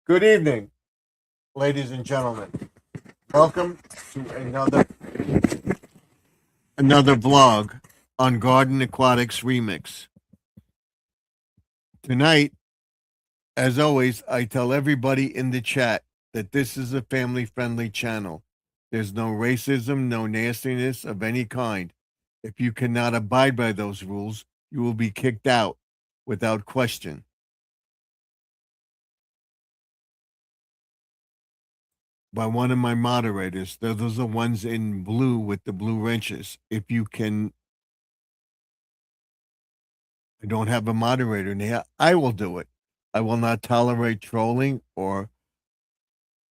Good evening, ladies and gentlemen. Welcome to another vlog on Garden Aquatics Remix. Tonight, as always, I tell everybody in the chat that this is a family-friendly channel. There's no racism, no nastiness of any kind. If you cannot abide by those rules, you will be kicked out without question. By one of my moderators. Those are the ones in blue with the blue wrenches. If you can, I don't have a moderator now. I will do it. I will not tolerate trolling or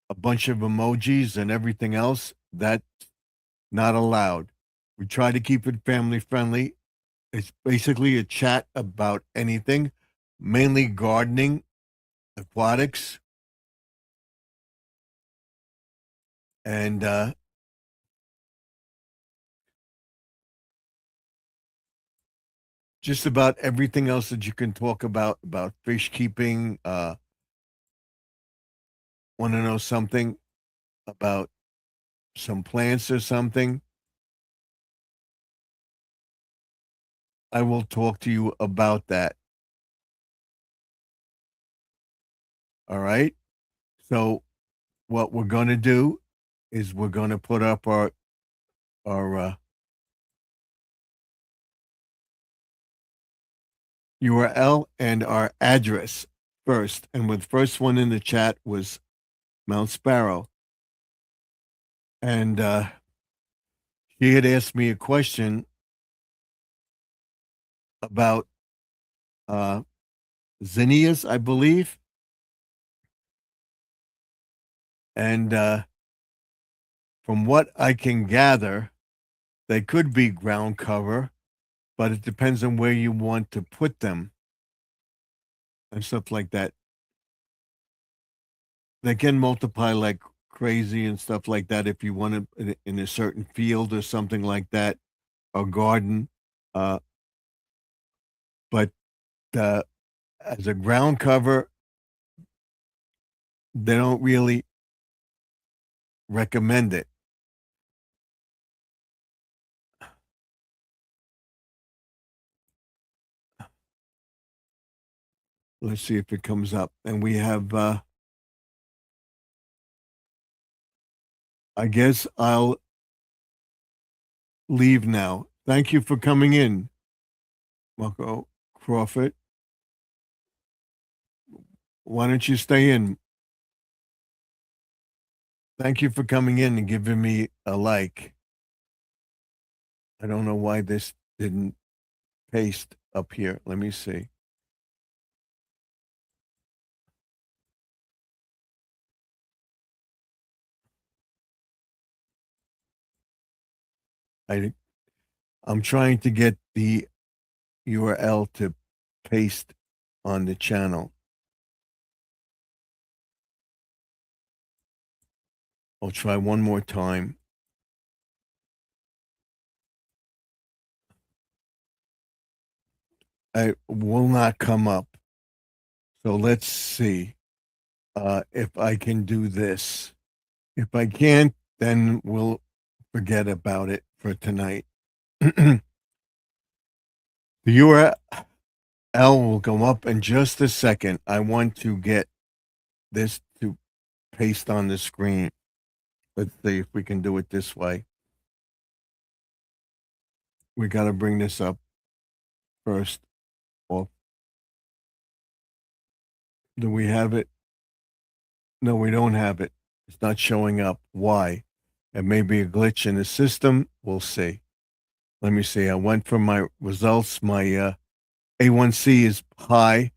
a bunch of emojis and everything else. That's not allowed. We try to keep it family friendly. It's basically a chat about anything, mainly gardening, aquatics, and just about everything else that you can talk about fish keeping. Want to know something about some plants or something? I will talk to you about that. All right. So what we're going to do is we're going to put up our URL and our address first. And the first one in the chat was Mount Sparrow. And she had asked me a question about zinnias, I believe. And from what I can gather, they could be ground cover, but it depends on where you want to put them and stuff like that. They can multiply like crazy and stuff like that if you want to in a certain field or something like that, or garden. Uh, but as a ground cover, they don't really recommend it. Let's see if it comes up. And we have, I guess I'll leave now. Thank you for coming in, Marco Crawford. Why don't you stay in? Thank you for coming in and giving me a like. I don't know why this didn't paste up here. Let me see. I'm trying to get the URL to paste on the channel. I'll try one more time. It will not come up. So let's see if I can do this. If I can't, then we'll forget about it for tonight. The URL will come up in just a second. I want to get this to paste on the screen. Let's see if we can do it this way. We got to bring this up first. Well, do we have it? No, we don't have it. It's not showing up. Why? It may be a glitch in the system. We'll see. Let me see. I went from my results. My A1C is high,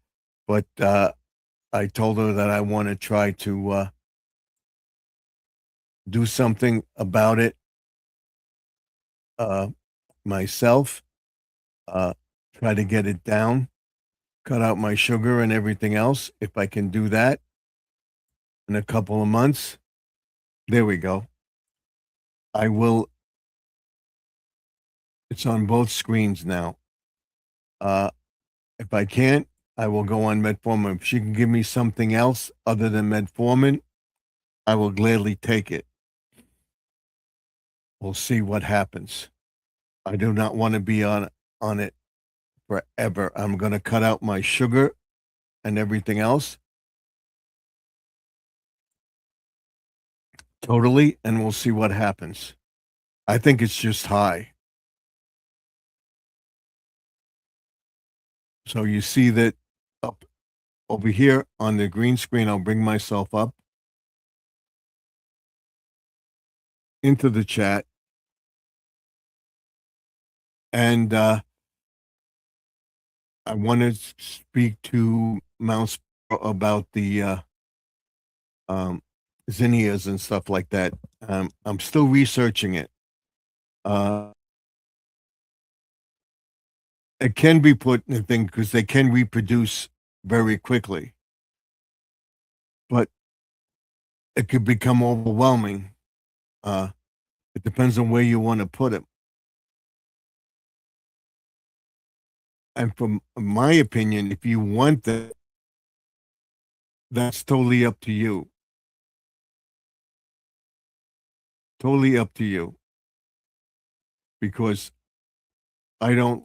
but I told her that I want to try to do something about it myself. Try to get it down, cut out my sugar and everything else. If I can do that in a couple of months, there we go. I will. It's on both screens now. If I can't, I will go on metformin. If she can give me something else other than metformin, I will gladly take it. We'll see what happens. I do not want to be on it forever. I'm going to cut out my sugar and everything else totally, and we'll see what happens. I think it's just high. So you see that up over here on the green screen, I'll bring myself up into the chat. And I want to speak to Mouse about the zinnias and stuff like that. I'm still researching it. It can be put in a thing because they can reproduce very quickly, but it could become overwhelming. It depends on where you want to put it. And from my opinion, if you want that, that's totally up to you. Totally up to you. Because I don't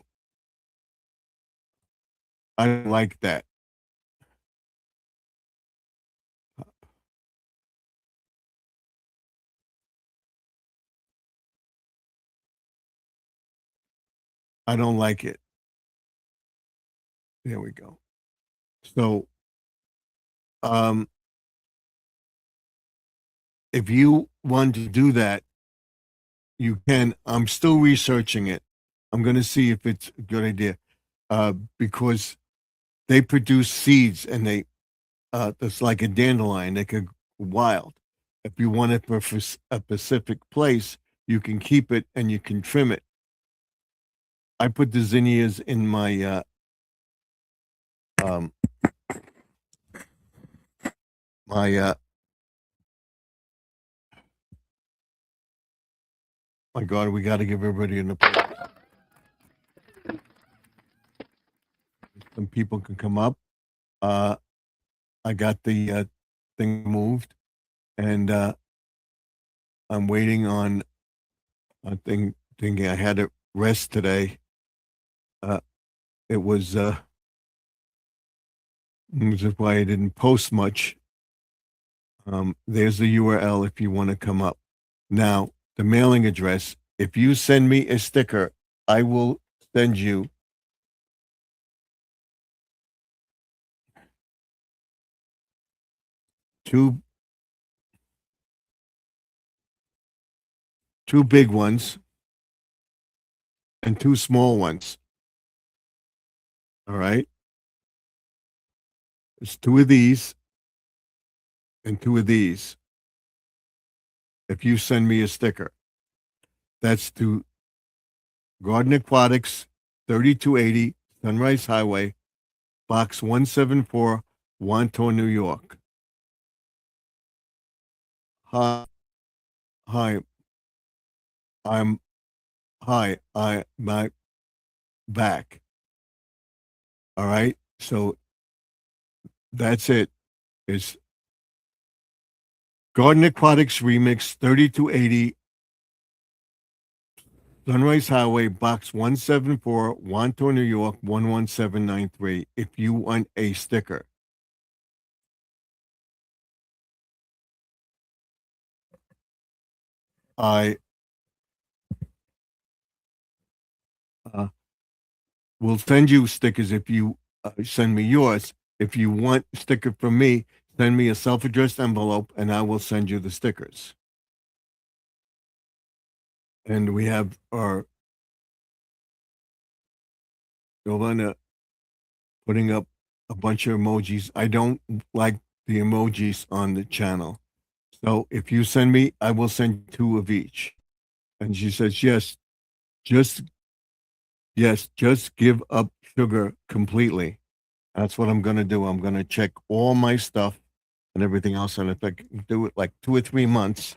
like that. I don't like it. There we go. So, if you want to do that, you can. I'm still researching it. I'm going to see if it's a good idea, because they produce seeds and they, it's like a dandelion. They could wild. If you want it for a specific place, you can keep it and you can trim it. I put the zinnias in my my God, we got to give everybody an applause. Some people can come up. I got the thing moved, and I'm waiting on a thing. Thinking I had to rest today. It was just why I didn't post much. There's the URL if you want to come up. Now, the mailing address. If you send me a sticker, I will send you two big ones and two small ones. All right. There's two of these and two of these. If you send me a sticker, that's to Garden Aquatics, 3280 Sunrise Highway, Box 174, Wantagh, New York. Hi, I'm my back. All right, so that's it. It's Garden Aquatics Remix, 3280 Sunrise Highway, Box 174, Wantagh, New York, 11793. If you want a sticker. I will send you stickers if you send me yours. If you want a sticker from me, send me a self-addressed envelope and I will send you the stickers. And we have our Yolanda putting up a bunch of emojis. I don't like the emojis on the channel. So if you send me, I will send two of each. And she says, yes, just give up sugar completely. That's what I'm going to do. I'm going to check all my stuff and everything else. And if I can do it like 2 or 3 months,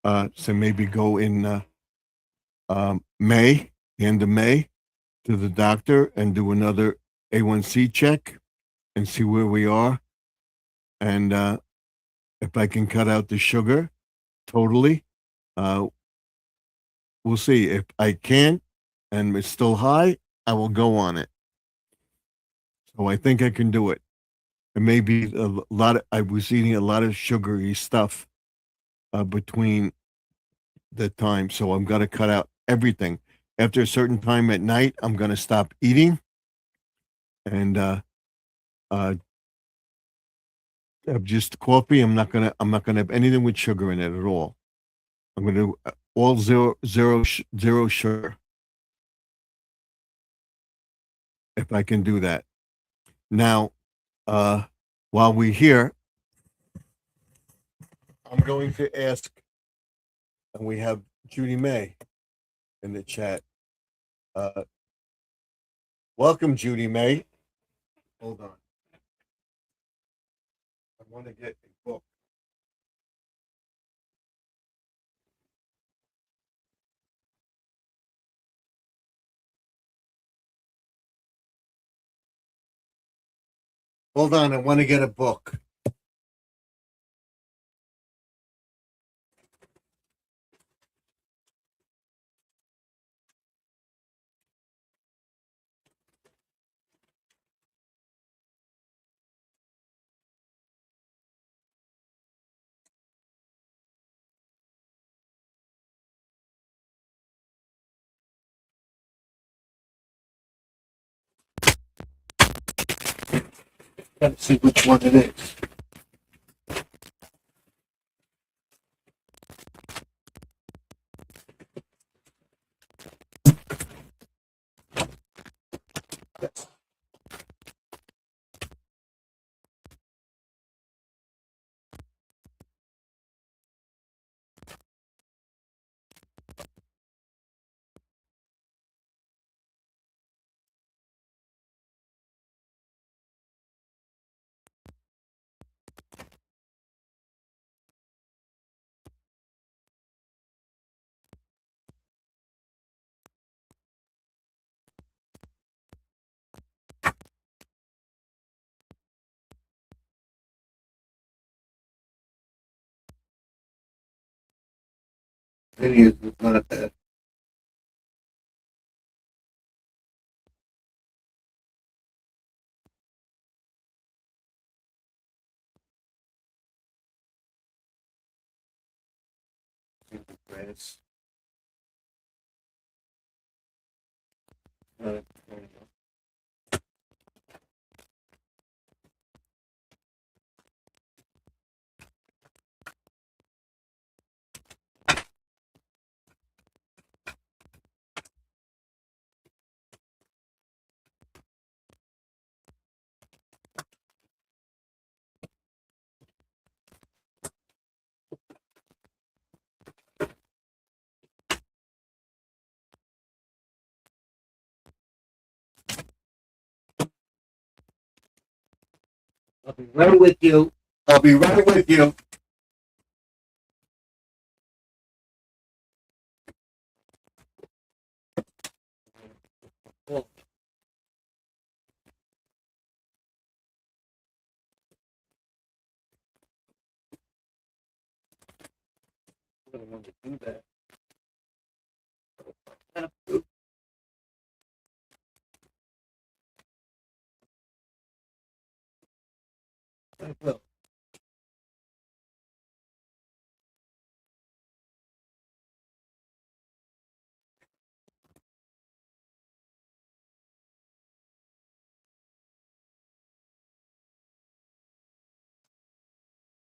so maybe go in May, the end of May, to the doctor and do another A1C check and see where we are. And if I can cut out the sugar totally, uh, we'll see. If I can't and it's still high, I will go on it. So I think I can do it. It may be a lot of, I was eating a lot of sugary stuff between the time. So I'm going to cut out everything. After a certain time at night, I'm going to stop eating and uh, have just coffee. I'm not going to have anything with sugar in it at all. I'm going to all zero sugar if I can do that. Now, while we're here, I'm going to ask, and we have Judy May in the chat. Welcome, Judy May. Hold on. I want to get a book. Hold on, I want to get a book. Let's see which one it is. It is not that. It's, uh, I'll be right with you. I'll be right with you. I don't want to do that. I will.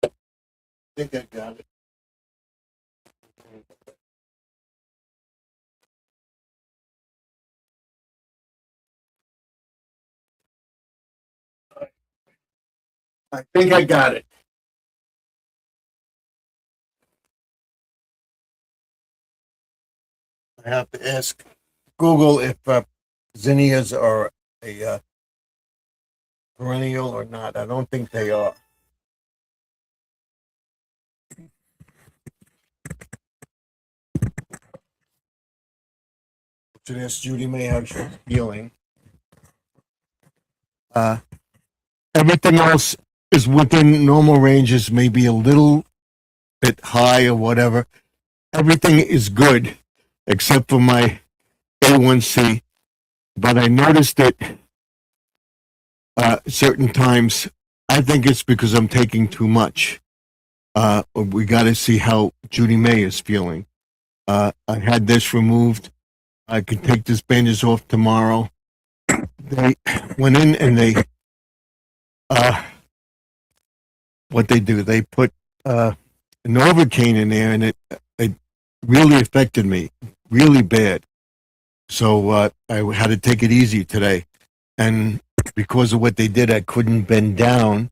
I think I got it. I think I got it. I have to ask Google if zinnias are a perennial or not. I don't think they are. Should ask Judy May how she's feeling. Everything else is within normal ranges, maybe a little bit high or whatever. Everything is good except for my A1C. But I noticed it certain times. I think it's because I'm taking too much. We got to see how Judy May is feeling. I had this removed. I could take this bandage off tomorrow. They went in and they, what they do, they put Novocaine in there, and it really affected me, really bad. So I had to take it easy today, and because of what they did, I couldn't bend down.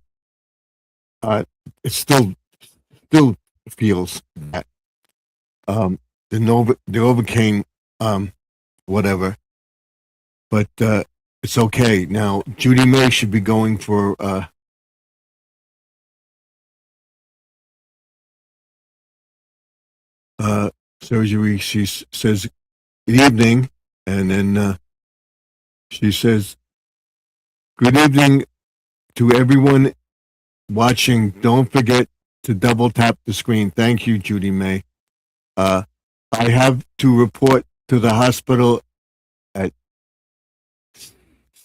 It still feels that the Novocaine, whatever, but it's okay now. Judy May should be going for surgery. She says good evening, and then she says good evening to everyone watching. Don't forget to double tap the screen. Thank you, Judy May. I have to report to the hospital at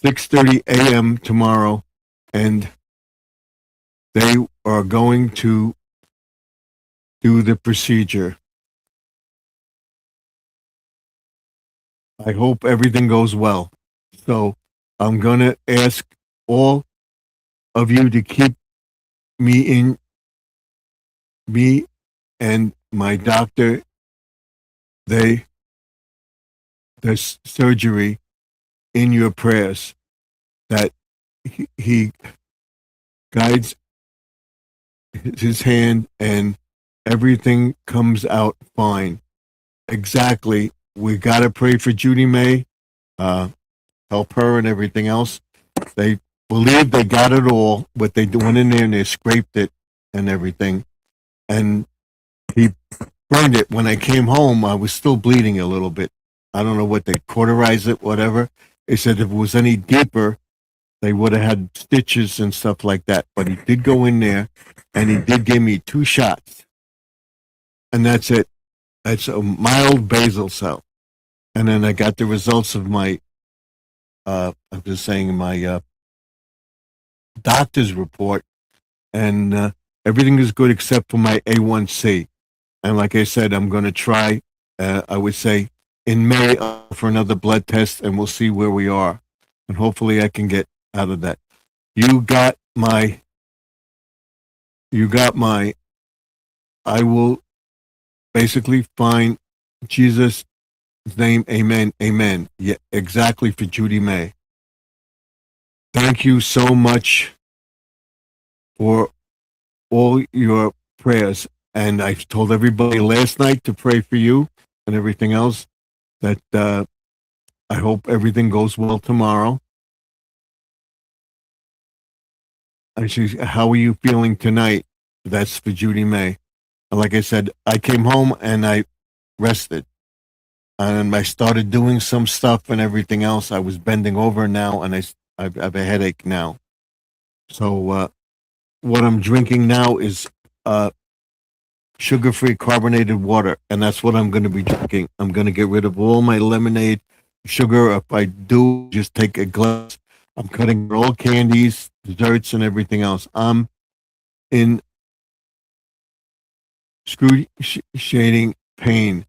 6:30 a.m. tomorrow, and they are going to do the procedure. I hope everything goes well. So I'm going to ask all of you to keep me and my doctor, the surgery, in your prayers, that he guides his hand and everything comes out fine. Exactly. We got to pray for Judy May, help her and everything else. They believe they got it all, but they went in there and they scraped it and everything. And he burned it. When I came home, I was still bleeding a little bit. I don't know what they cauterized it, whatever. They said if it was any deeper, they would have had stitches and stuff like that. But he did go in there and he did give me 2 shots. And that's it. It's a mild basal cell. And then I got the results of my, I'm just saying, my doctor's report. And everything is good except for my A1C. And like I said, I'm going to try, I would say, in May for another blood test, and we'll see where we are. And hopefully I can get out of that. You got my, I will basically find Jesus' name, amen, amen. Yeah, exactly, for Judy May. Thank you so much for all your prayers. And I told everybody last night to pray for you and everything else, that I hope everything goes well tomorrow. Actually, how are you feeling tonight? That's for Judy May. Like I said, I came home and I rested. And I started doing some stuff and everything else. I was bending over now, and I have a headache now. So what I'm drinking now is sugar-free carbonated water, and that's what I'm going to be drinking. I'm going to get rid of all my lemonade, sugar. If I do, just take a glass. I'm cutting all candies, desserts, and everything else. I'm in excruciating pain.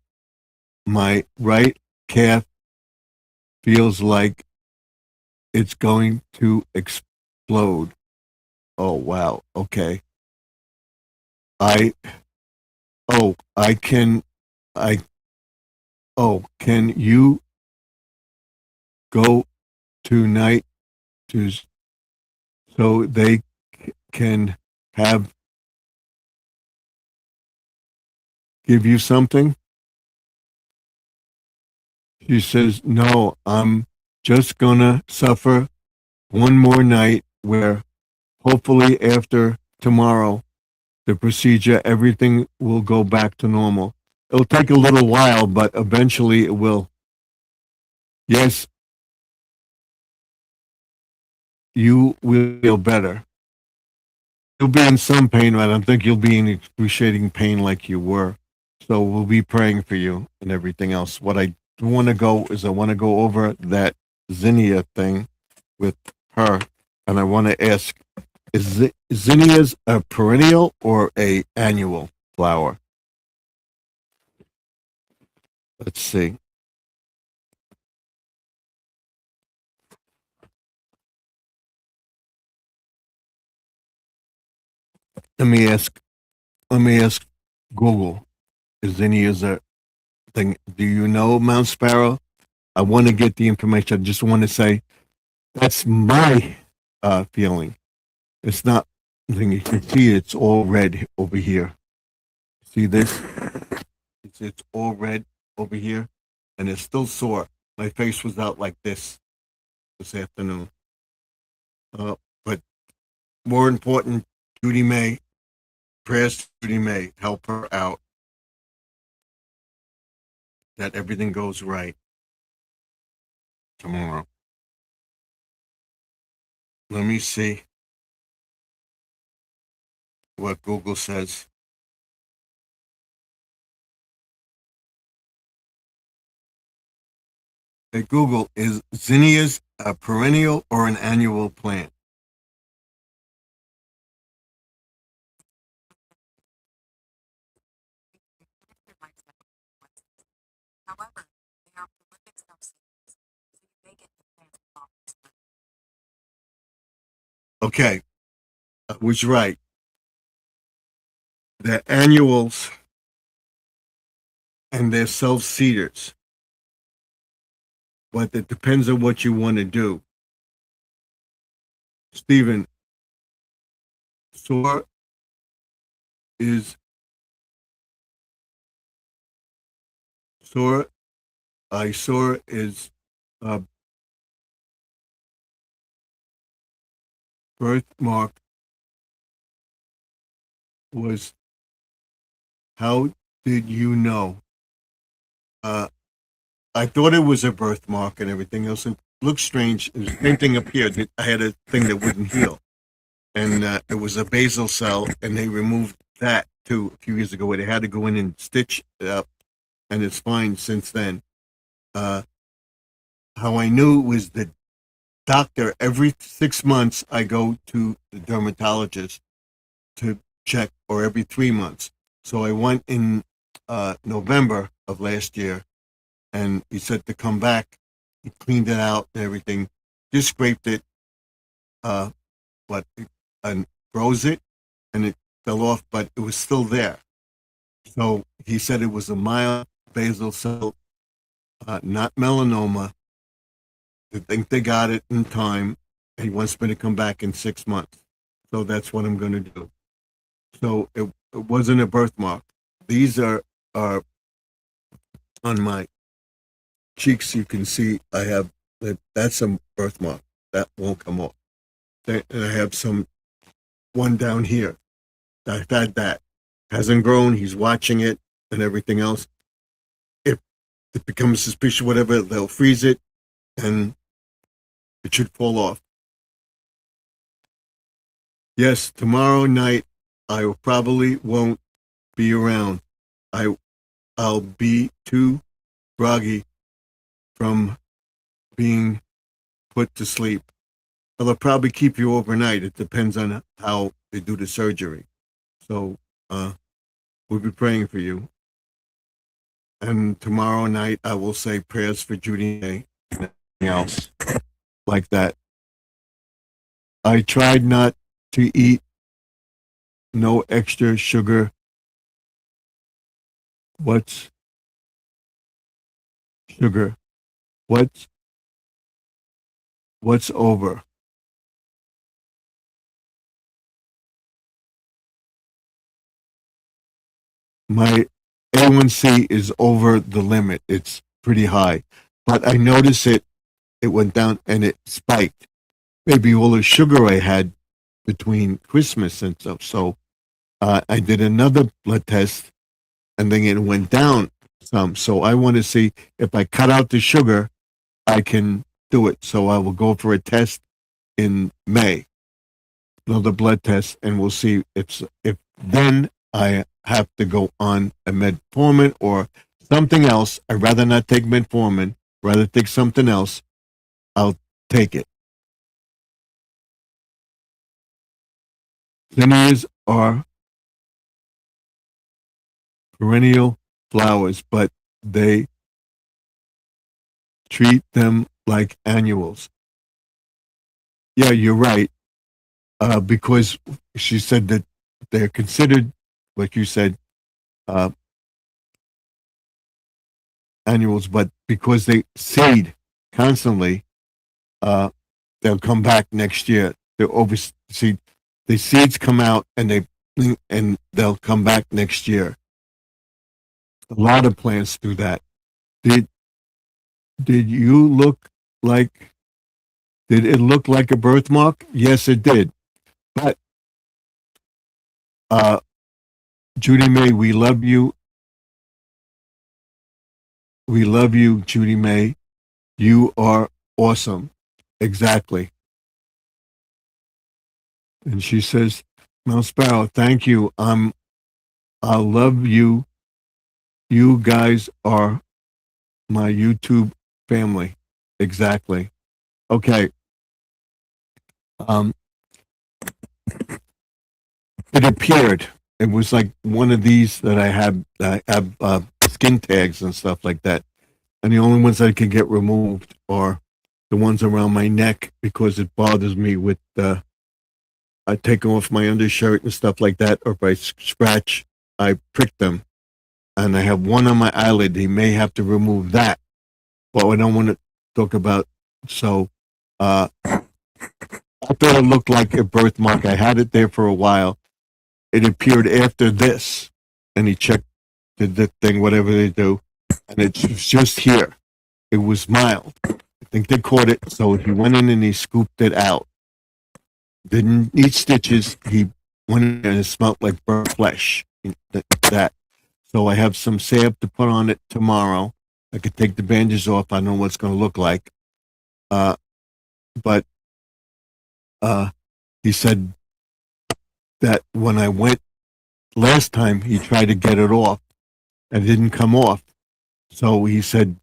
My right calf feels like it's going to explode. Oh, wow. Okay. I can you go tonight to, so they can give you something? She says, no, I'm just gonna suffer one more night where hopefully after tomorrow, the procedure, everything will go back to normal. It'll take a little while, but eventually it will. Yes, you will feel better. You'll be in some pain, but I don't think you'll be in excruciating pain like you were. So we'll be praying for you and everything else. What I do want to go is I want to go over that zinnia thing with her, and I want to ask: is zinnias a perennial or a annual flower? Let's see. Let me ask. Let me ask Google. Is zinnias a thing? Do you know Mount Sparrow? I want to get the information. I just want to say that's my feeling. It's not. You can see it's all red over here. See this? It's all red over here, and it's still sore. My face was out like this afternoon. But more important, Judy May, prayers to Judy May, help her out, that everything goes right tomorrow. Let me see what Google says. Hey Google, is zinnias a perennial or an annual plant? Okay, I was right. They're annuals and they're self seeders, but it depends on what you want to do. Stephen, soar is soar. I saw is a birthmark was. How did you know? Uh, I thought it was a birthmark and everything else. It looked strange. It was the same thing up here. I had a thing that wouldn't heal, and it was a basal cell, and they removed that too a few years ago. Where they had to go in and stitch it up, and it's fine since then. Uh, how I knew was the doctor. Every 6 months, I go to the dermatologist to check, or every 3 months. So I went in November of last year, and he said to come back. He cleaned it out and everything, just scraped it, uh, but and froze it, and it fell off, but it was still there. So he said it was a mild basal cell, not melanoma. They think they got it in time. He wants me to come back in 6 months. So that's what I'm going to do. So it wasn't a birthmark. These are on my cheeks. You can see I have that's a birthmark. That won't come off. And I have one down here. I've had that. Hasn't grown. He's watching it and everything else. If it becomes suspicious, whatever, they'll freeze it and it should fall off. Yes, tomorrow night I probably won't be around. I'll be too groggy from being put to sleep. But they'll probably keep you overnight. It depends on how they do the surgery. So we'll be praying for you. And tomorrow night I will say prayers for Judy and anything else like that. I tried not to eat no extra sugar. What's sugar? What's over? My A1C is over the limit. It's pretty high, but I noticed it went down and it spiked. Maybe all the sugar I had between Christmas and stuff. So I did another blood test, and then it went down some. So I want to see if I cut out the sugar, I can do it. So I will go for a test in May, another blood test, and we'll see if then I have to go on a metformin or something else. I'd rather not take metformin, rather take something else. I'll take it. Zinnias are perennial flowers, but they treat them like annuals. Yeah, you're right. Because she said that they're considered, like you said, uh, annuals, but because they seed constantly, uh, they'll come back next year. They're overseed. The seeds come out and they'll come back next year. A lot of plants do that. Did did you look like? Did it look like a birthmark? Yes, it did. But uh, Judy May, we love you. We love you, Judy May. You are awesome. Exactly. And she says, Mel Sparrow, thank you. I love you. You guys are my YouTube family. Exactly. Okay. Um, it appeared. It was like one of these that I have skin tags and stuff like that. And the only ones I can get removed are the ones around my neck because it bothers me with I take off my undershirt and stuff like that, or if I scratch, I prick them. And I have one on my eyelid. He may have to remove that, but I don't want to talk about. So I thought it looked like a birthmark. I had it there for a while. It appeared after this, and he checked the thing, whatever they do, and it's just here. It was mild. I think they caught it, so he went in and he scooped it out. Didn't need stitches. He went in and it smelled like burnt flesh. That. So I have some salve to put on it tomorrow. I could take the bandages off. I don't know what it's going to look like. But he said that when I went last time, he tried to get it off and it didn't come off. So he said,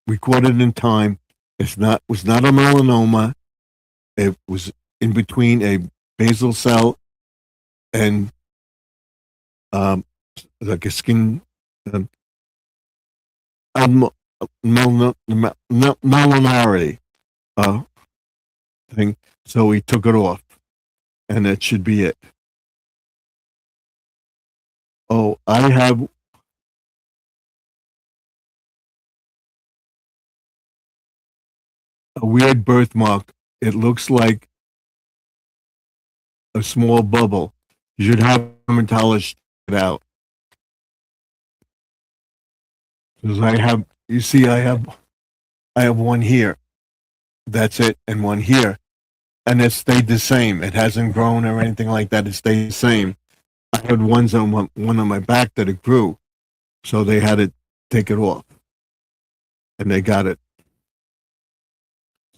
we caught it in time. Was not a melanoma. It was in between a basal cell and like a skin melanarity thing. So he took it off, and that should be it. Oh, I have a weird birthmark. It looks like a small bubble. You should have a dermatologist check it out. Because you see, I have one here. That's it, and one here, and it stayed the same. It hasn't grown or anything like that. It stayed the same. I had one on my back that it grew, so they had to take it off, and they got it.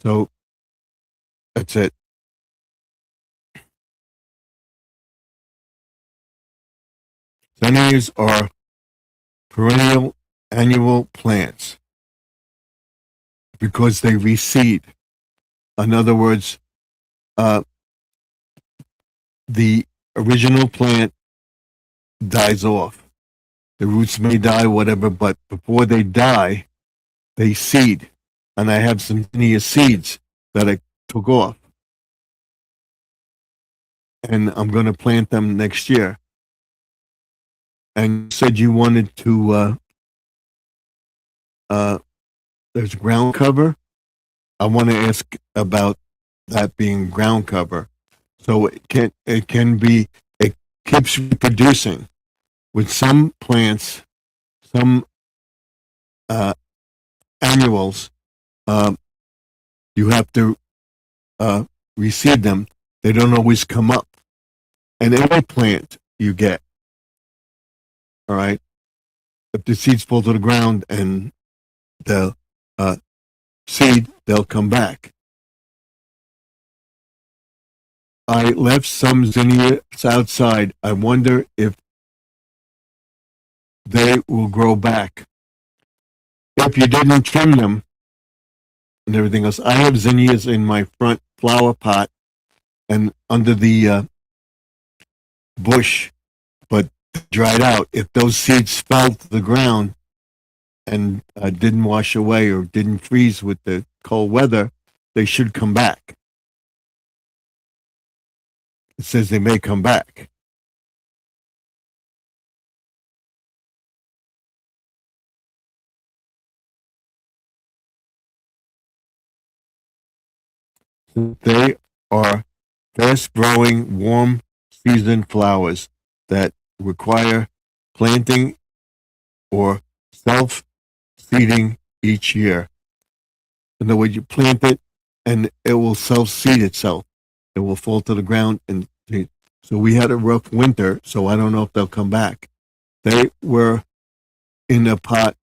So that's it. Zinnias are perennial annual plants because they reseed. In other words, the original plant dies off. The roots may die, whatever, but before they die, they seed. And I have some zinnia seeds that I took off. And I'm going to plant them next year. And you said you wanted to, there's ground cover. I want to ask about that being ground cover. So it keeps reproducing. With some plants, some annuals, you have to reseed them. They don't always come up. And any plant you get, all right, if the seeds fall to the ground and the seed, they'll come back. I left some zinnias outside. I wonder if they will grow back. If you didn't trim them and everything else, I have zinnias in my front flower pot and under the bush, but dried out. If those seeds fell to the ground and didn't wash away or didn't freeze with the cold weather, they should come back. It says they may come back. They are fast growing, warm season flowers that require planting or self seeding each year. In other words, you plant it and it will self seed itself. It will fall to the ground and seed. So we had a rough winter, so I don't know if they'll come back. They were in a pot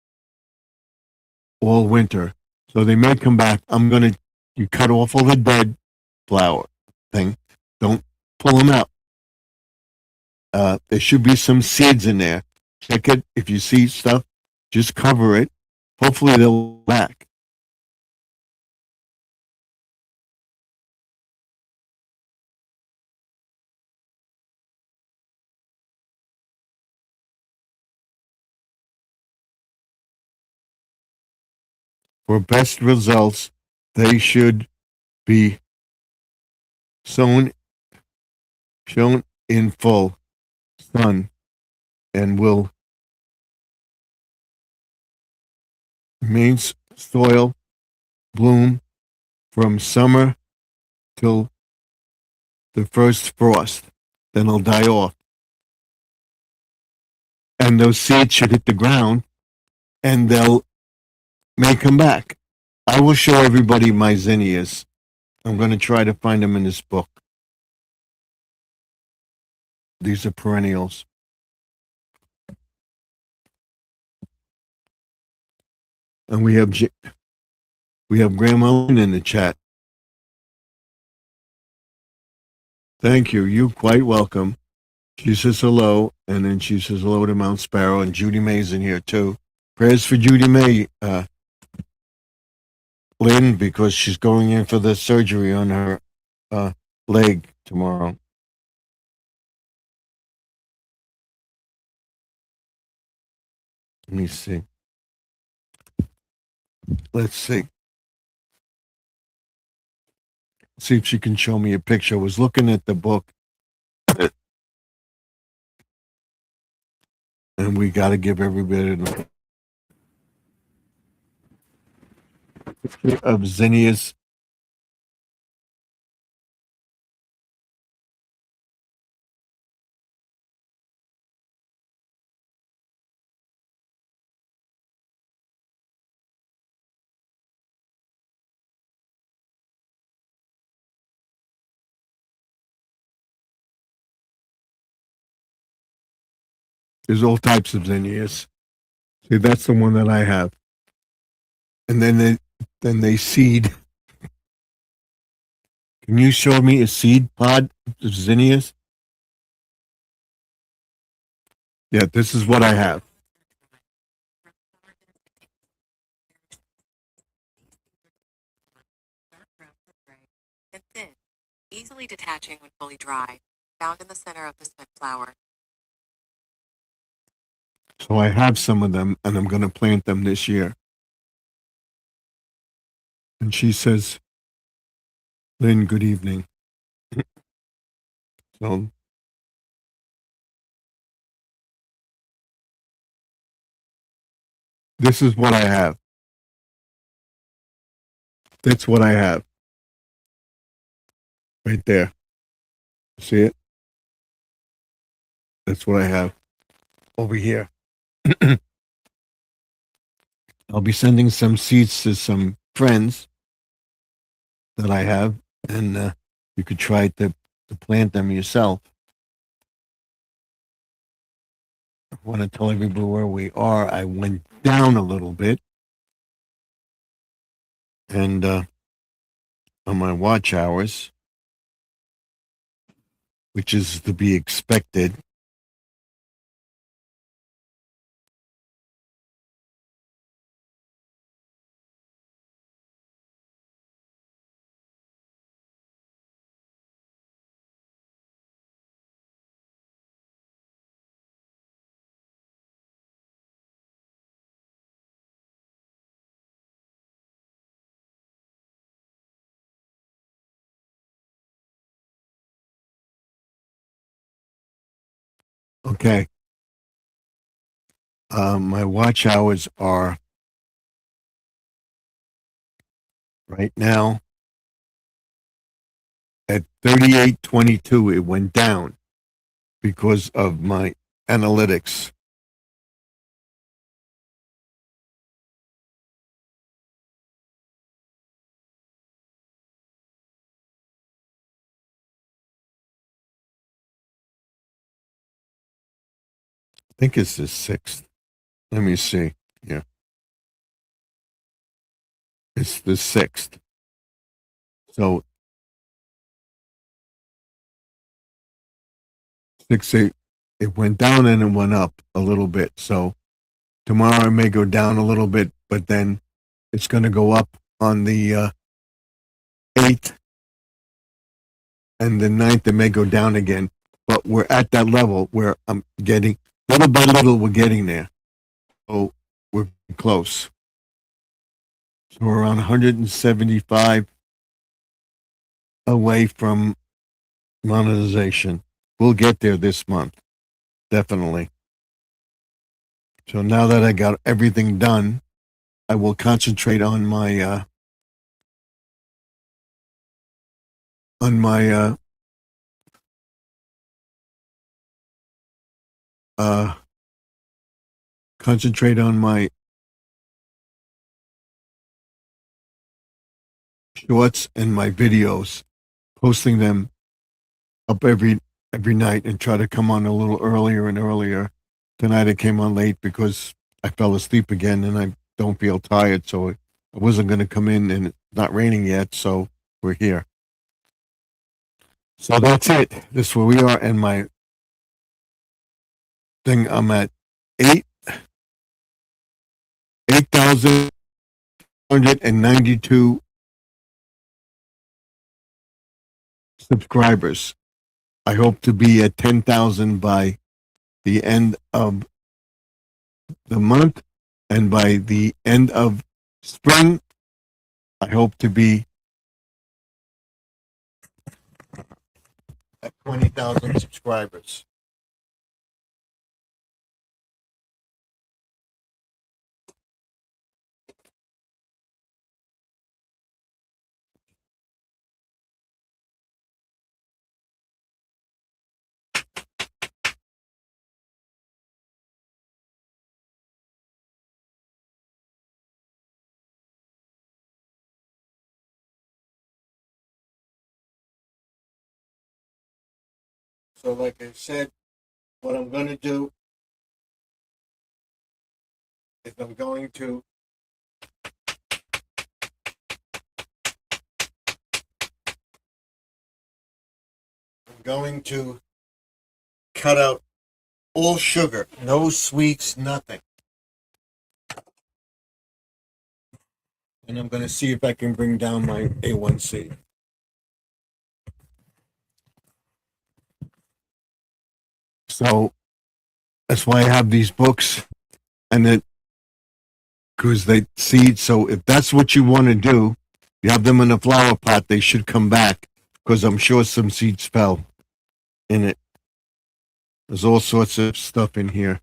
all winter, so they may come back. You cut off all the dead flower thing. Don't pull them out. There should be some seeds in there. Check it. If you see stuff, just cover it. Hopefully they'll come back. For best results, they should be shown in full sun and will remains soil bloom from summer till the first frost. Then they'll die off. And those seeds should hit the ground and they'll may come back. I will show everybody my zinnias. I'm going to try to find them in this book. These are perennials. And we have Grandma Lynn in the chat. Thank you. You're quite welcome. She says hello, and then she says hello to Mount Sparrow, and Judy May's in here too. Prayers for Judy May, Lynn, because she's going in for the surgery on her leg tomorrow. Let me see. Let's see. See if she can show me a picture. I was looking at the book. And we got to give everybody a picture of zinnias. There's all types of zinnias. See, that's the one that I have. And then they seed. Can you show me a seed pod of zinnias? Yeah, this is what I have. And thin, easily detaching when fully dry, found in the center of the spent flower. So I have some of them, and I'm going to plant them this year. And she says, Lynn, good evening. So this is what I have. That's what I have. Right there. See it? That's what I have over here. I'll be sending some seeds to some friends that I have, and you could try to plant them yourself. I want to tell everybody where we are. I went down a little bit, and on my watch hours, which is to be expected. Okay. My watch hours are right now at 38:22. It went down because of my analytics. I think it's the 6th. Let me see. Yeah. It's the 6th. So 6, 8, it went down and it went up a little bit. So tomorrow it may go down a little bit, but then it's going to go up on the 8th, and the 9th it may go down again. But we're at that level where I'm getting, little by little, we're getting there. So we're close. So we're around 175 away from monetization. We'll get there this month, definitely. So now that I got everything done, I will concentrate on my concentrate on my shorts and my videos, posting them up every night, and try to come on a little earlier and earlier. Tonight I came on late because I fell asleep again and I don't feel tired, so I wasn't going to come in, and it's not raining yet, so we're here. So that's it. This is where we are, and my thing, I'm at 8,192 subscribers. I hope to be at 10,000 by the end of the month, and by the end of spring, I hope to be at 20,000 subscribers. So, like I said, what I'm going to do is I'm going to cut out all sugar, no sweets, nothing. And I'm going to see if I can bring down my A1C. So that's why I have these books, and it, because they seed. So if that's what you want to do, you have them in a flower pot, they should come back, because I'm sure some seeds fell in it. There's all sorts of stuff in here.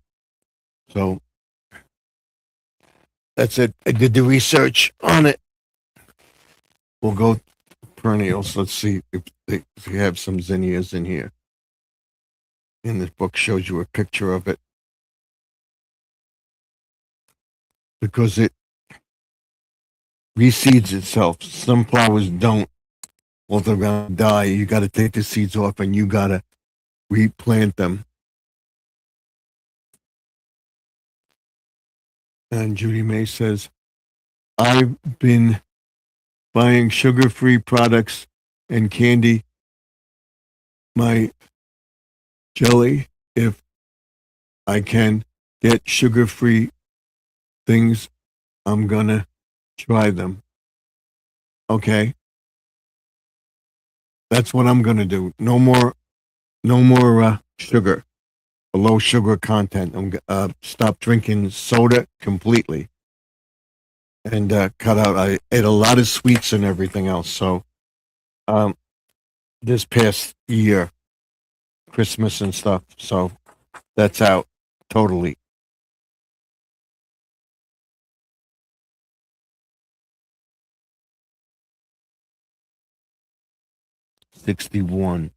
So that's it. I did the research on it. We'll go perennials. Let's see if they have some zinnias in here. And this book shows you a picture of it, because it reseeds itself. Some flowers don't, or they're gonna die. You got to take the seeds off, and you got to replant them. And Judy May says, I've been buying sugar-free products and candy. My jelly, if I can get sugar-free things, I'm gonna try them. Okay? That's what I'm gonna do. No more sugar, a low sugar content. Stop drinking soda completely and cut out. I ate a lot of sweets and everything else. So um, this past year, Christmas and stuff. So that's out totally. $61.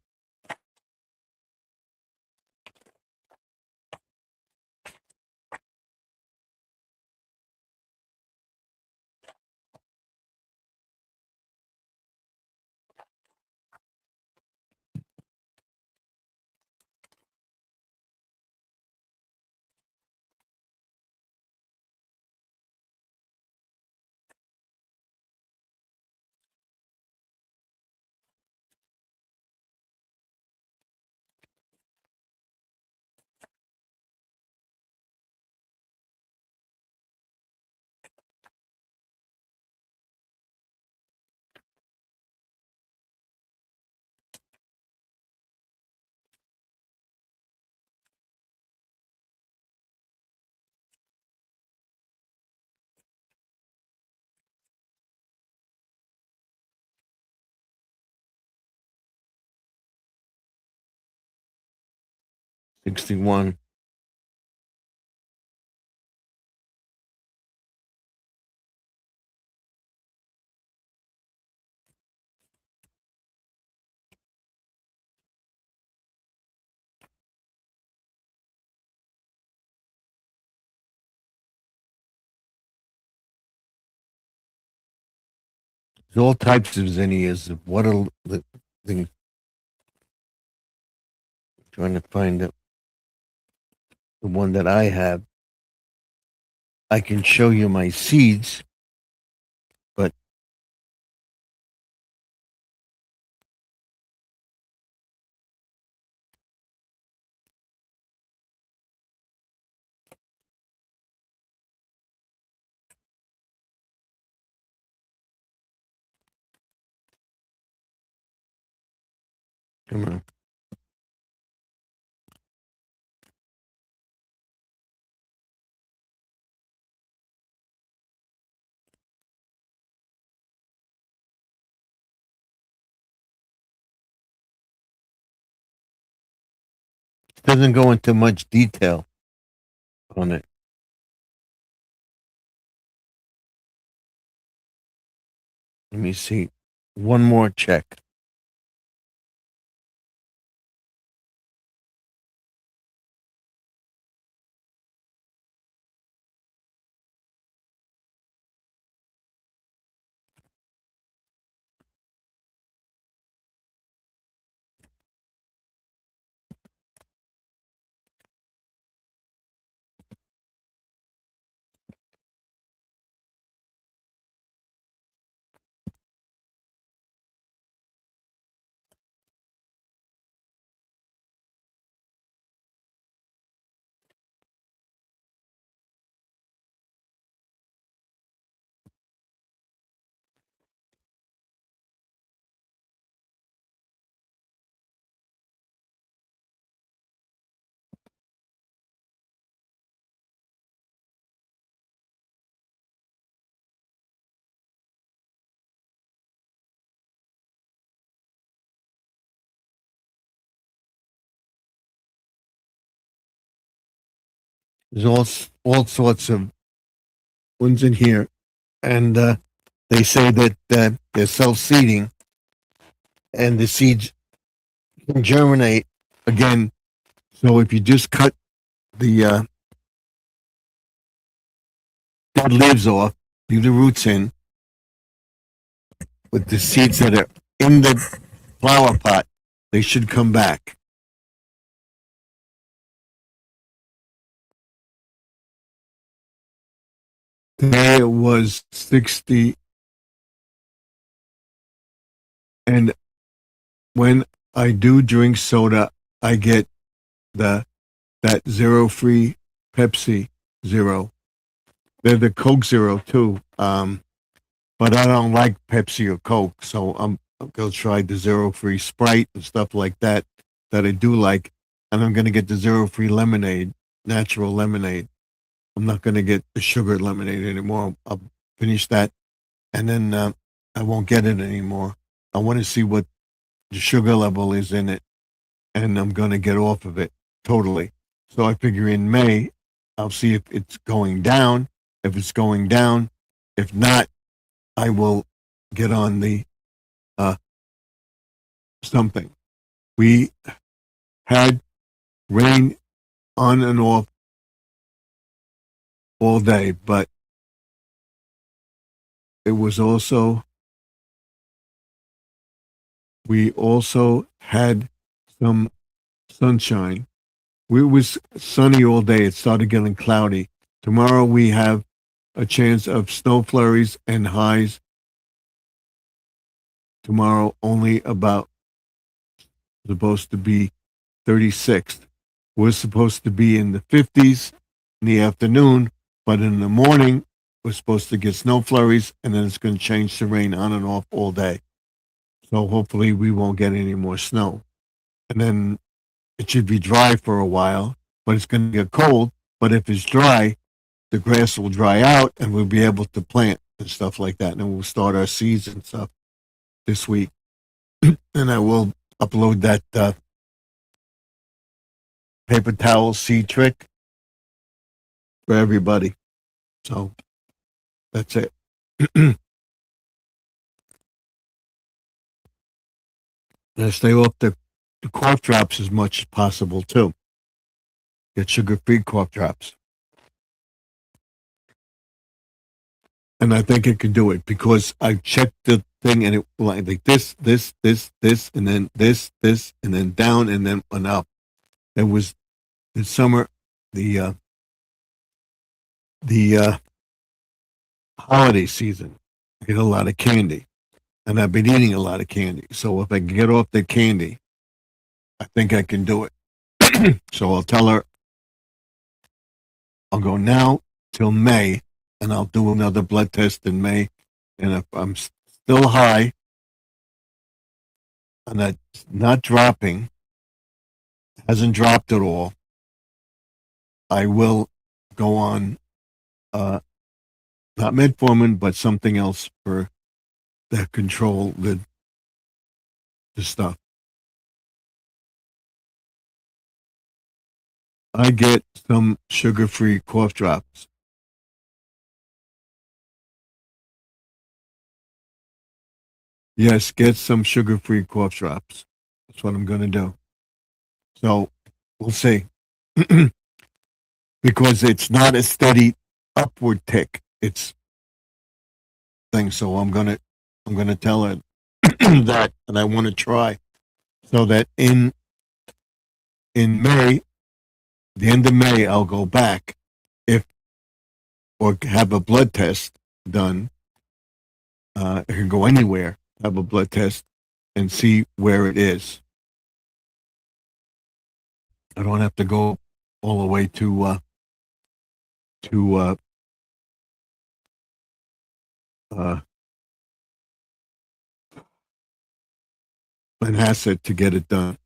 $61. There's all types of zinnias. What are the things? Trying to find the one that I have. I can show you my seeds, but come on. It doesn't go into much detail on it. Let me see. One more check. There's all sorts of ones in here, and they say that they're self-seeding, and the seeds can germinate again. So if you just cut the dead leaves off, leave the roots in, with the seeds that are in the flower pot, they should come back. Today it was 60, and when I do drink soda, I get that Zero Free Pepsi Zero. They're the Coke Zero too. But I don't like Pepsi or Coke, so I'm gonna try the Zero Free Sprite and stuff like that I do like, and I'm gonna get the Zero Free Lemonade, natural lemonade. I'm not gonna get the sugar lemonade anymore. I'll finish that, and then I won't get it anymore. I want to see what the sugar level is in it, and I'm gonna get off of it totally. So I figure in May, I'll see if it's going down. If it's going down, if not, I will get on the something. We had rain on and off all day, but it was also, we also had some sunshine. It was sunny all day. It started getting cloudy. Tomorrow we have a chance of snow flurries and highs. Tomorrow only about supposed to be 36th. We're supposed to be in the 50s in the afternoon, but in the morning we're supposed to get snow flurries, and then it's going to change to rain on and off all day. So hopefully we won't get any more snow. And then it should be dry for a while, but it's going to get cold. But if it's dry, the grass will dry out and we'll be able to plant and stuff like that. And then we'll start our seeds and stuff this week. And I will upload that paper towel seed trick for everybody. So that's it. And stay off the cough drops as much as possible too. Get sugar-free cough drops. And I think it can do it because I checked the thing and it like this, and then this, and then down, and then and up. It was the summer, the holiday season. I get a lot of candy, and I've been eating a lot of candy. So if I can get off the candy, I think I can do it. So I'll tell her I'll go now till May, and I'll do another blood test in May. And if I'm still high and that's not dropping, hasn't dropped at all, I will go on not metformin, but something else for that control the stuff. I get some sugar-free cough drops. Yes, get some sugar-free cough drops. That's what I'm going to do. So we'll see. Because it's not a steady upward tick. It's thing. So I'm gonna tell her that, and I want to try so that in May, the end of May, I'll go back or have a blood test done. I can go anywhere, have a blood test, and see where it is. I don't have to go all the way to Manhasset to get it done.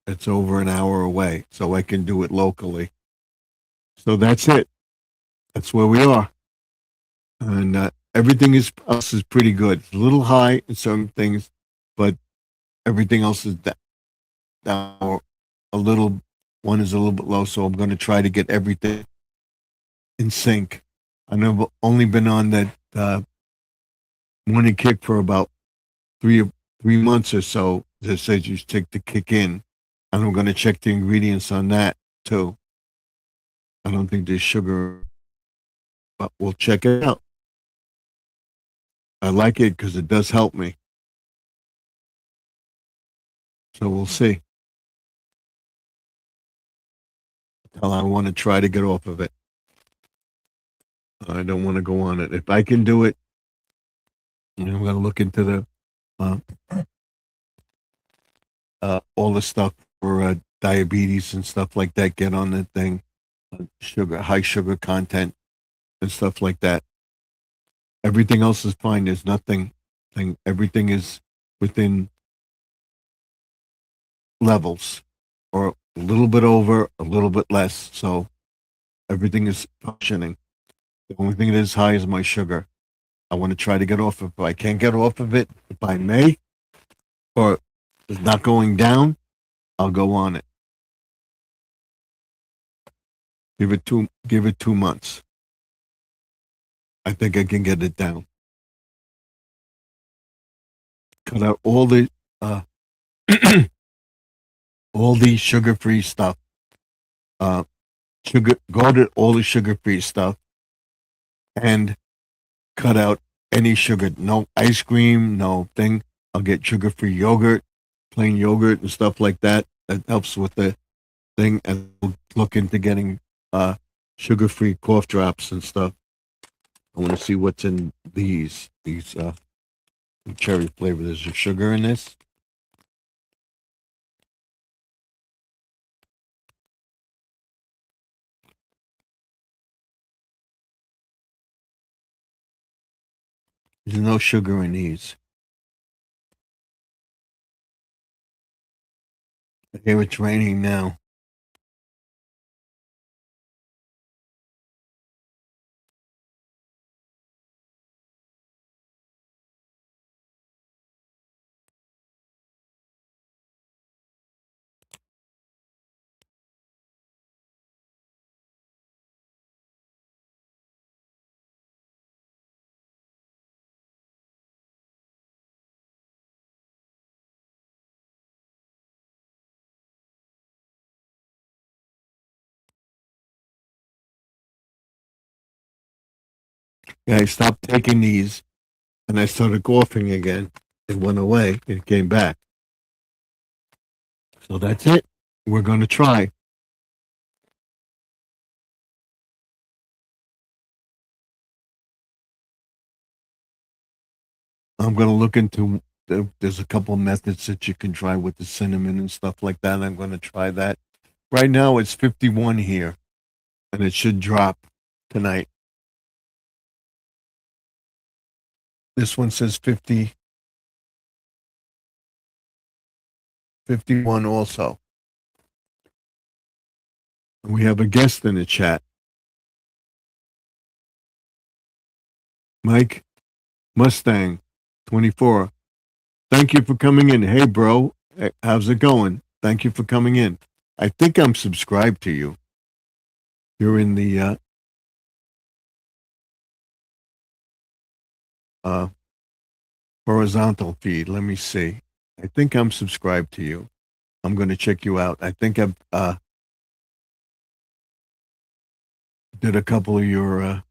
It's over an hour away, so I can do it locally. So that's it. That's where we are, and everything else is pretty good. It's a little high in certain things, but everything else is down. A little one is a little bit low, so I'm going to try to get everything in sync. I've only been on that morning kick for about 3 months or so. That says you take the kick in, and I'm going to check the ingredients on that too. I don't think there's sugar, but we'll check it out. I like it because it does help me. So we'll see. I want to try to get off of it. I don't want to go on it. If I can do it, I'm going to look into the all the stuff for diabetes and stuff like that get on the thing, high sugar content and stuff like that. Everything else is fine. There's nothing. Everything is within levels, or a little bit over, a little bit less. So everything is functioning. The only thing that is high is my sugar. I want to try to get off of it. If I can't get off of it by May, or it's not going down, I'll go on it. Give it 2 months. I think I can get it down. Cut out all the all the sugar-free stuff. Go to all the sugar-free stuff, and cut out any sugar. No ice cream, no thing. I'll get sugar-free yogurt, plain yogurt, and stuff like that. That helps with the thing, and we'll look into getting sugar-free cough drops and stuff. I want to see what's in these cherry flavor. There's a sugar in this. There's no sugar in these. Okay, it's raining now. Yeah, I stopped taking these, and I started coughing again. It went away. It came back. So that's it. We're going to try. I'm going to look into. There's a couple methods that you can try with the cinnamon and stuff like that. I'm going to try that. Right now it's 51 here, and it should drop tonight. This one says 50, 51 also. We have a guest in the chat. Mike Mustang 24. Thank you for coming in. Hey, bro. How's it going? Thank you for coming in. I think I'm subscribed to you. You're in the horizontal feed. Let me see. I think I'm subscribed to you. I'm going to check you out. I think I've did a couple of your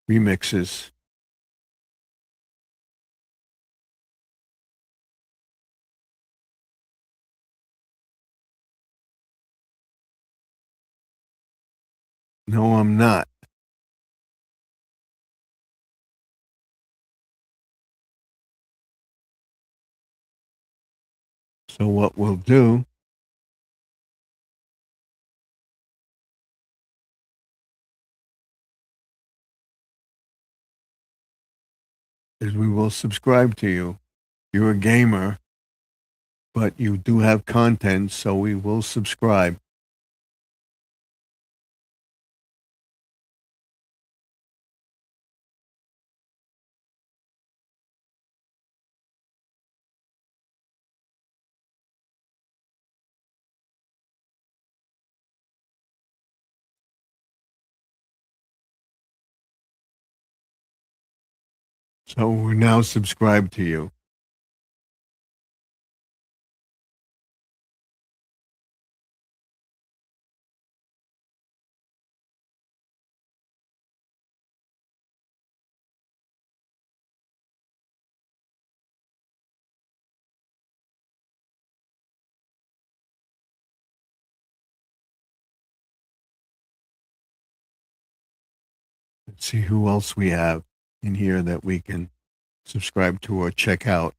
remixes. No, I'm not. So what we'll do is we will subscribe to you. You're a gamer, but you do have content, so we will subscribe. So we're now subscribed to you. Let's see who else we have in here that we can subscribe to or check out.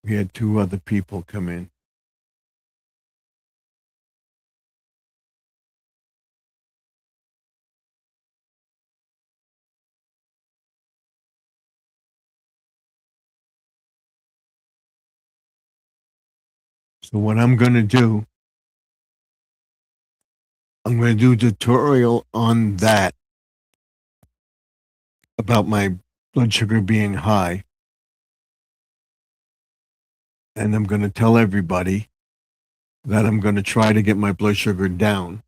We had two other people come in. So what I'm going to do, I'm going to do a tutorial on that about my blood sugar being high. And I'm going to tell everybody that I'm going to try to get my blood sugar down.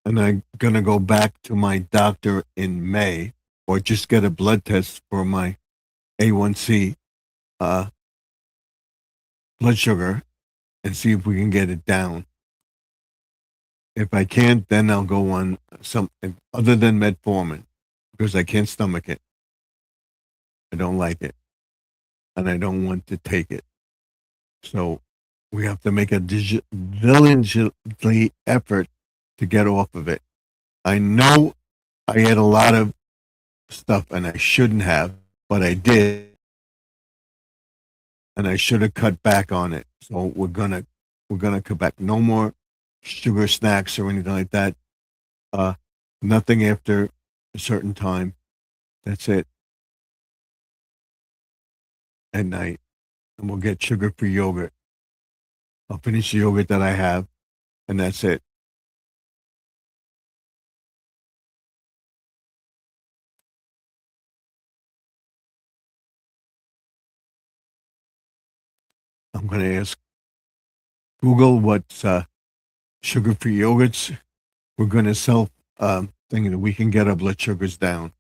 And I'm going to go back to my doctor in May or just get a blood test for my A1C blood sugar and see if we can get it down. If I can't, then I'll go on something other than metformin because I can't stomach it. I don't like it. And I don't want to take it. So we have to make a diligently effort to get off of it. I know I had a lot of stuff and I shouldn't have, but I did. And I should have cut back on it. So we're gonna cut back. No more sugar snacks or anything like that. Nothing after a certain time. That's it. At night. And we'll get sugar-free yogurt. I'll finish the yogurt that I have, and that's it. I'm going to ask Google what's sugar-free yogurts. We're going to sell thinking that we can get our blood sugars down.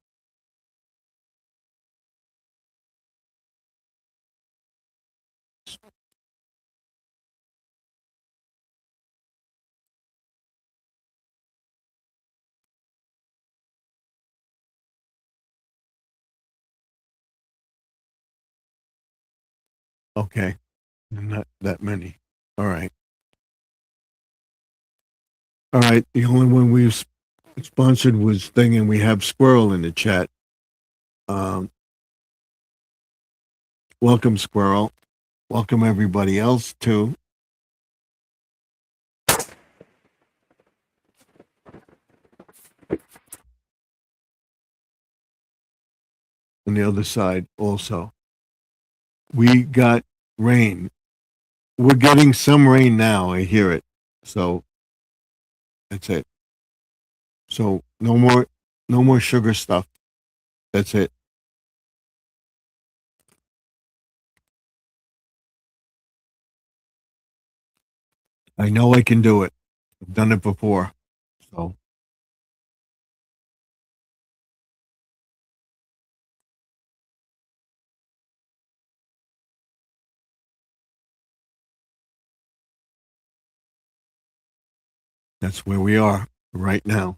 Okay, not that many. All right. All right. The only one we've sponsored was thing, and we have Squirrel in the chat. Welcome, Squirrel. Welcome everybody else too. On the other side also. We got rain. We're getting some rain now. I hear it. So that's it. So no more sugar stuff. That's it. I know I can do it. I've done it before. So that's where we are right now.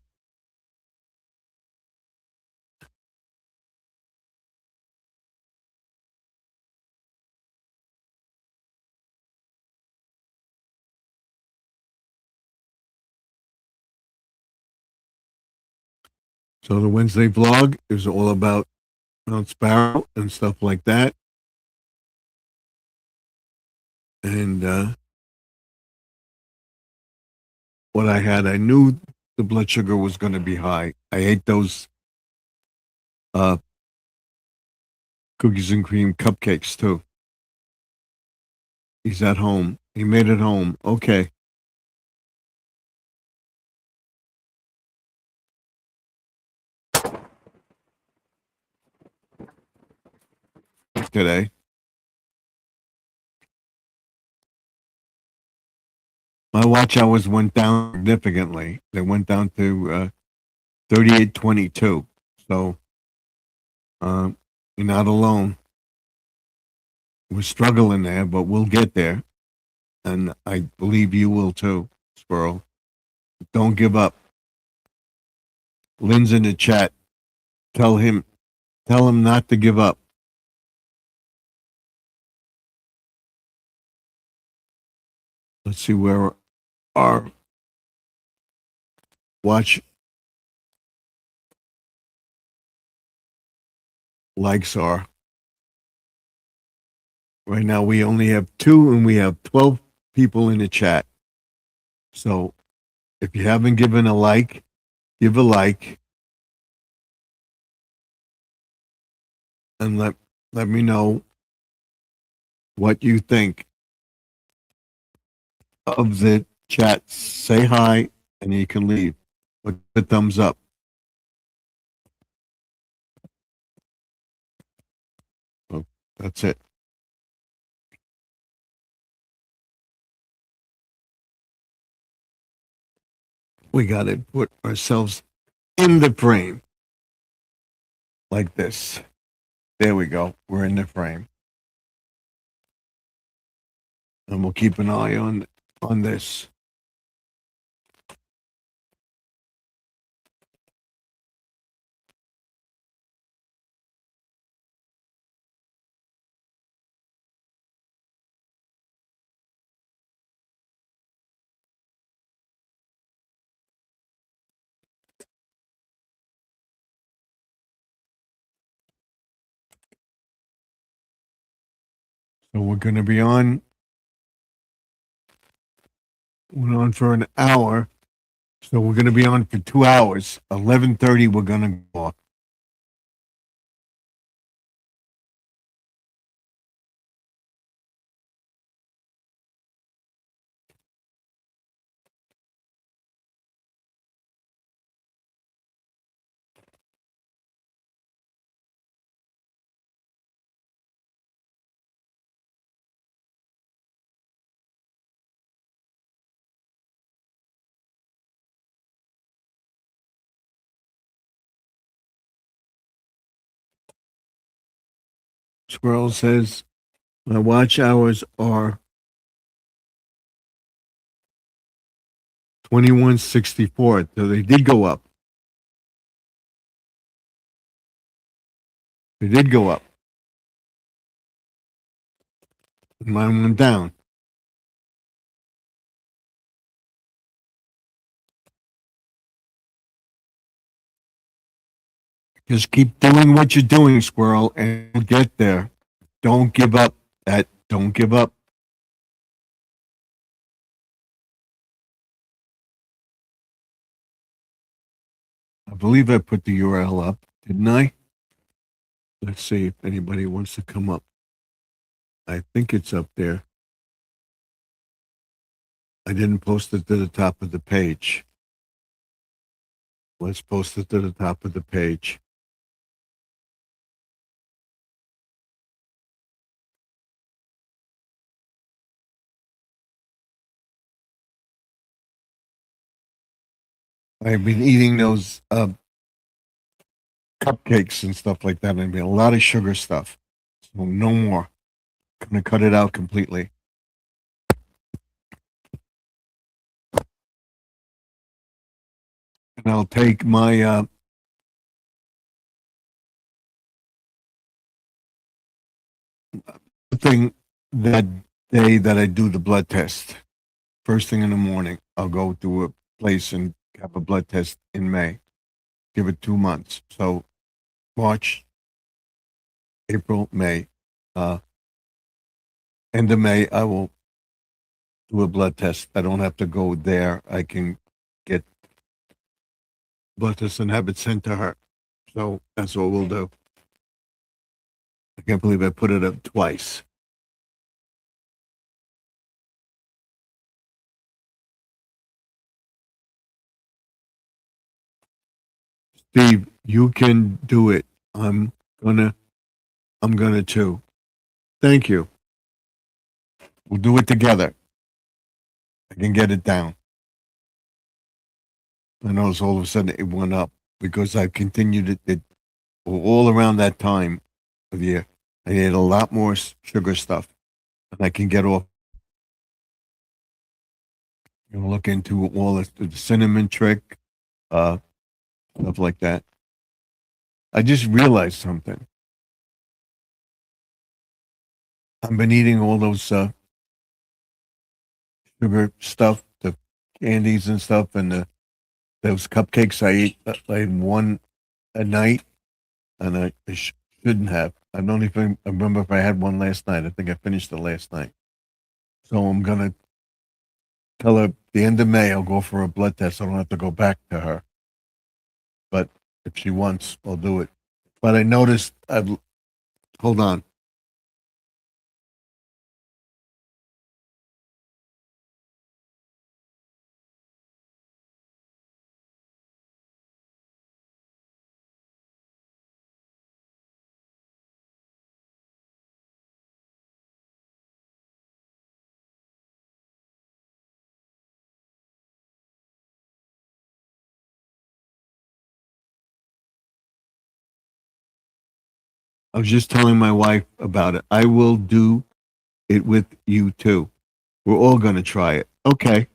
So the Wednesday vlog is all about Mount Sparrow and stuff like that. And what I had, I knew the blood sugar was going to be high. I ate those cookies and cream cupcakes too. He's at home. He made it home. Okay. Today. My watch hours went down significantly. They went down to 38:22. So you're not alone. We're struggling there, but we'll get there. And I believe you will too, Squirrel. Don't give up. Lynn's in the chat. Tell him not to give up. Let's see where our watch likes are. Right now, we only have 2 and we have 12 people in the chat. So if you haven't given a like, give a like and let me know what you think of the chat. Say hi and you can leave. Put the thumbs up. So that's it. We got to put ourselves in the frame like this. There we go. We're in the frame. And we'll keep an eye on this. So we're going to be on. We're on for an hour. So we're going to be on for 2 hours. 11:30, we're going to go off. Squirrel says my watch hours are 2164. So they did go up. They did go up. Mine went down. Just keep doing what you're doing, Squirrel, and you'll get there. Don't give up. Don't give up. I believe I put the URL up, didn't I? Let's see if anybody wants to come up. I think it's up there. I didn't post it to the top of the page. Let's post it to the top of the page. I've been eating those cupcakes and stuff like that. I mean, a lot of sugar stuff. So no more. Gonna cut it out completely. And I'll take my thing that day that I do the blood test. First thing in the morning, I'll go to a place and have a blood test in May. Give it 2 months. So March, April, May. End of May, I will do a blood test. I don't have to go there. I can get blood test and have it sent to her. So that's what we'll do. I can't believe I put it up twice. Steve, you can do it. I'm gonna too. Thank you. We'll do it together. I can get it down. I notice all of a sudden it went up because I continued it all around that time of year. I ate a lot more sugar stuff, and I can get off. You know, look into all the cinnamon trick, stuff like that. I just realized something. I've been eating all those sugar stuff, the candies and stuff, and those cupcakes I eat. I had one a night, and I shouldn't have. I don't even remember if I had one last night. I think I finished it last night. So I'm gonna tell her the end of May I'll go for a blood test. I don't have to go back to her. But if she wants, I'll do it. But I noticed. Hold on. I was just telling my wife about it. I will do it with you too. We're all gonna try it. Okay.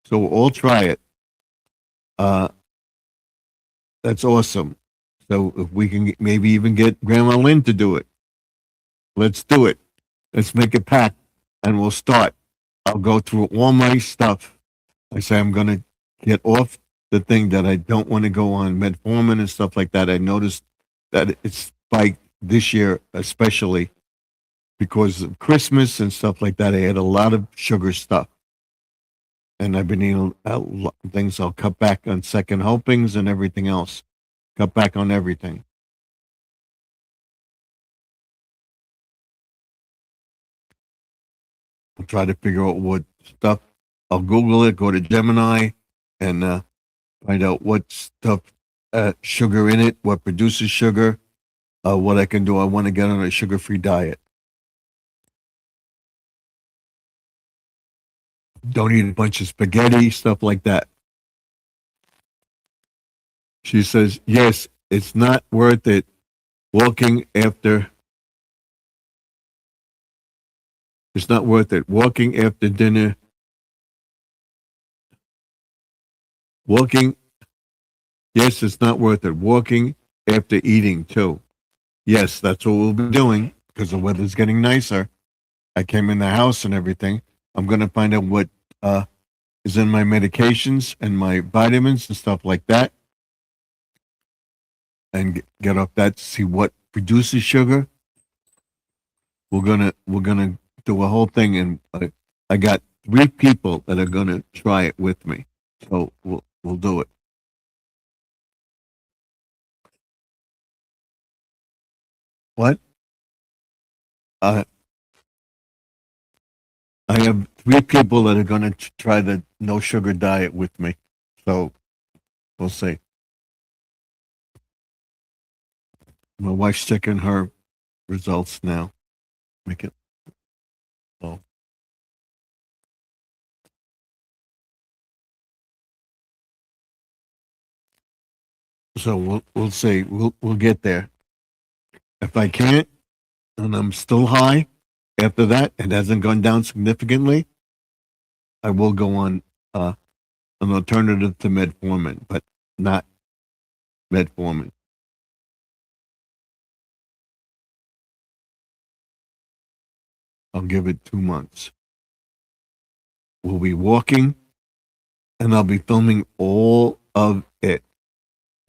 So we'll all try it. Uh, that's awesome. So if we can maybe even get Grandma Lynn to do it, let's do it. Let's make it packed, and we'll start. I'll go through all my stuff. I say I'm gonna get off the thing that I don't want to go on metformin and stuff like that. I noticed that it's spiked this year, especially because of Christmas and stuff like that. I had a lot of sugar stuff, and I've been eating things. I'll cut back on second helpings and everything else. Cut back on everything. I'll try to figure out what stuff. I'll Google it, go to Gemini, and find out what stuff, sugar in it, what produces sugar, what I can do. I want to get on a sugar-free diet. Don't eat a bunch of spaghetti, stuff like that. She says, yes, it's not worth it walking after. It's not worth it. Walking after dinner. Walking. Yes, it's not worth it. Walking after eating, too. Yes, that's what we'll be doing because the weather's getting nicer. I came in the house and everything. I'm going to find out what is in my medications and my vitamins and stuff like that, and get off that. See what produces sugar. We're gonna do a whole thing, and I got 3 people that are gonna try it with me. So we'll do it. What? Uh, I have 3 people that are gonna try the no sugar diet with me. So we'll see. My wife's checking her results now. Make it. Oh. So we'll see. We'll get there. If I can't, and I'm still high after that, it hasn't gone down significantly, I will go on an alternative to metformin, but not metformin. I'll give it 2 months. We'll be walking, and I'll be filming all of it.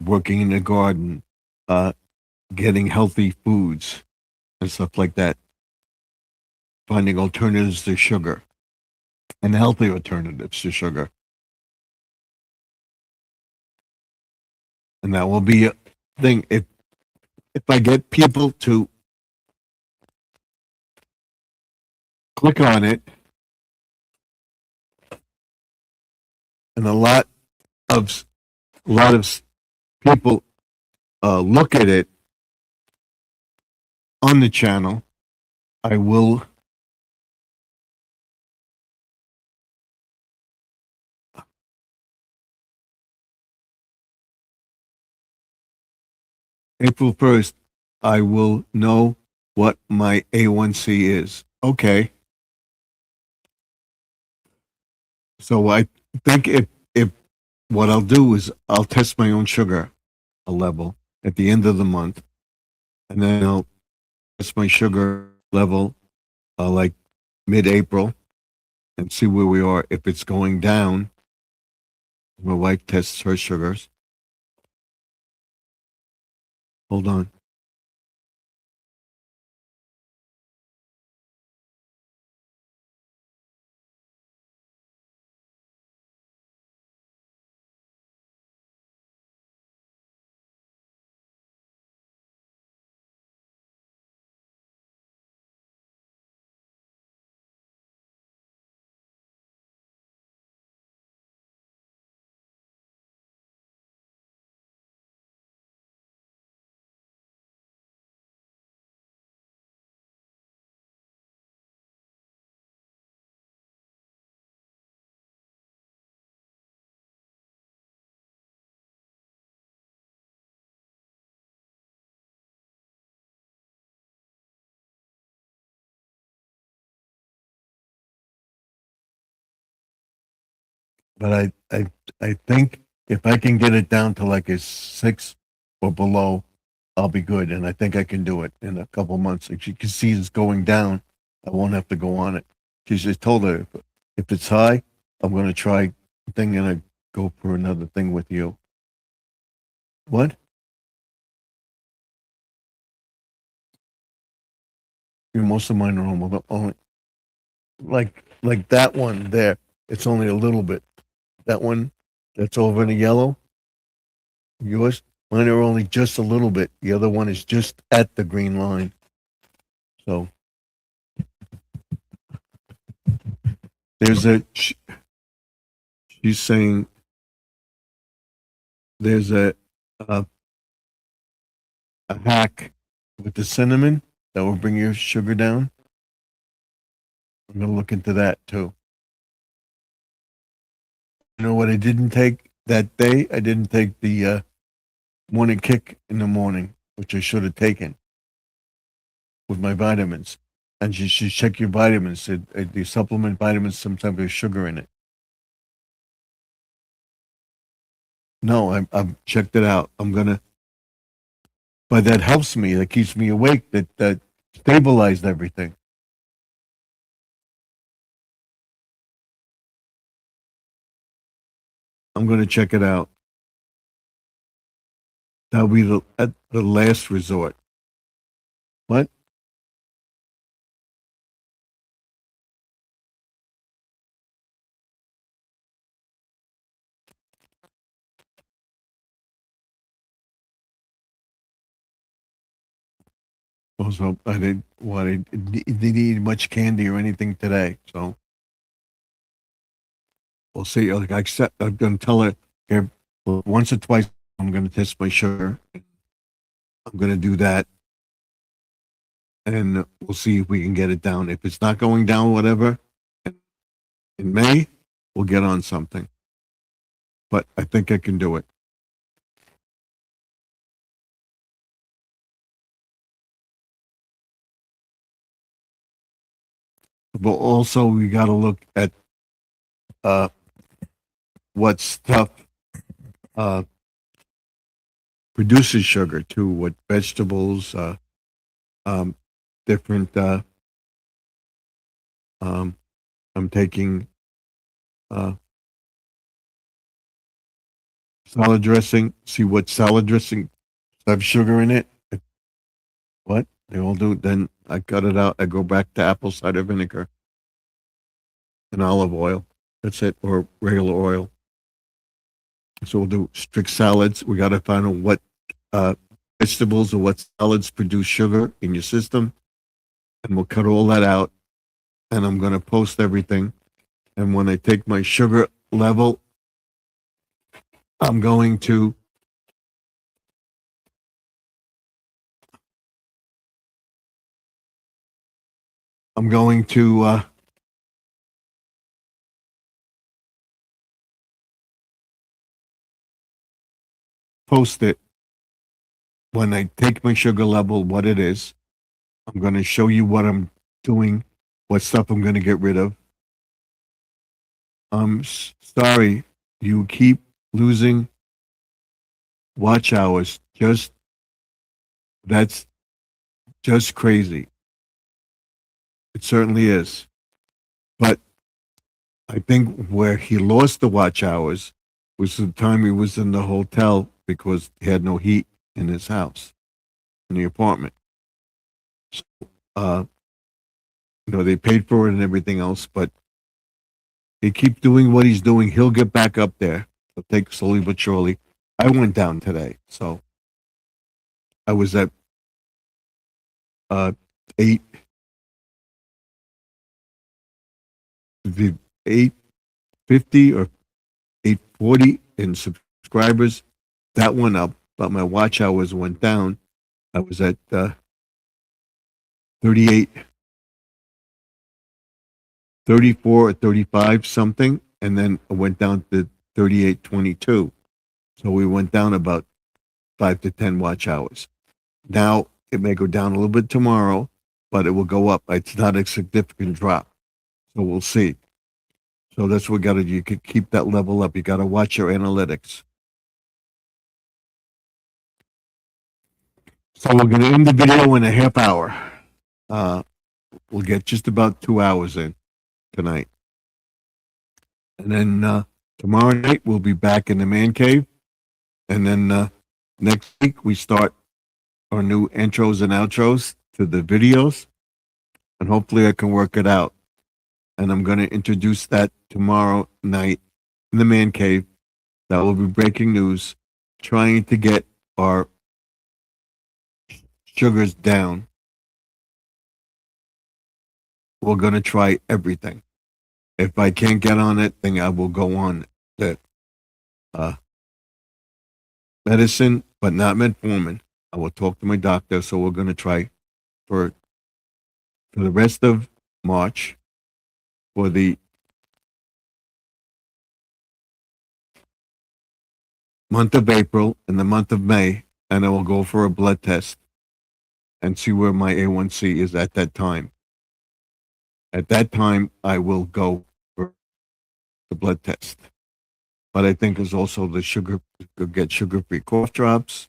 Working in the garden, uh, getting healthy foods and stuff like that. Finding alternatives to sugar and healthy alternatives to sugar. And that will be a thing. If I get people to click on it, and of a lot of people look at it on the channel, I will April 1st, I will know what my A1C is. Okay. So I think if what I'll do is I'll test my own sugar level at the end of the month, and then I'll test my sugar level like mid-April and see where we are. If it's going down, my wife tests her sugars. Hold on. but I think if I can get it down to like a 6 or below, I'll be good. And I think I can do it in a couple months. If she can see it's going down, I won't have to go on it. She just told her if it's high, I'm going to try thing and I go for another thing with you. What? Most of mine are almost only like that one there. It's only a little bit. That one that's over in the yellow. Yours, mine are only just a little bit. The other one is just at the green line. So there's she's saying there's a a hack with the cinnamon that will bring your sugar down. I'm gonna look into that too. You know what I didn't take that day? I didn't take the morning kick in the morning, which I should have taken with my vitamins. And you should check your vitamins. The supplement vitamins sometimes have sugar in it. No, I've checked it out. I'm gonna, but that helps me. That keeps me awake. That stabilized everything. I'm gonna check it out. That'll be at the last resort. What? Also, I didn't. What? I didn't eat much candy or anything today. So we'll see. Like I said, I'm gonna tell her here once or twice. I'm gonna test my sugar. I'm gonna do that, and we'll see if we can get it down. If it's not going down, whatever, in May, we'll get on something. But I think I can do it. But also, we got to look at uh, what stuff uh, produces sugar too. What vegetables, um, different. Um, I'm taking uh, salad dressing. See what salad dressing have sugar in it. What they all do. Then I cut it out. I go back to apple cider vinegar and olive oil. That's it, or regular oil. So we'll do strict salads. We got to find out what uh, vegetables or what salads produce sugar in your system, and we'll cut all that out. And I'm going to post everything. And when I take my sugar level, I'm going to I'm going to post it when I take my sugar level, what it is. I'm going to show you what I'm doing, what stuff I'm going to get rid of. I'm sorry, you keep losing watch hours. That's just crazy. It certainly is. But I think where he lost the watch hours was the time he was in the hotel because he had no heat in his house, in the apartment. So, uh, they paid for it and everything else, but he keep doing what he's doing. He'll get back up there. It'll take slowly but surely. I went down today, so I was at uh, 8, the 850 or 840 in subscribers. That went up, but my watch hours went down. I was at 38, 34 or 35 something, and then I went down to 38.22. So we went down about 5 to 10 watch hours. Now it may go down a little bit tomorrow, but it will go up. It's not a significant drop. So we'll see. So that's what you could keep that level up. You got to watch your analytics. So we're going to end the video in a half hour. We'll get just about 2 hours in tonight. And then tomorrow night, we'll be back in the man cave. And then next week, we start our new intros and outros to the videos. And hopefully I can work it out. And I'm going to introduce that tomorrow night in the man cave. That will be breaking news, trying to get our sugars down. We're going to try everything. If I can't get on it, then I will go on the medicine, but not metformin. I will talk to my doctor. So we're going to try for the rest of March, for the month of April and the month of May, and I will go for a blood test and see where my A1C is at that time. At that time, I will go for the blood test. But I think there's also the sugar, get sugar-free cough drops,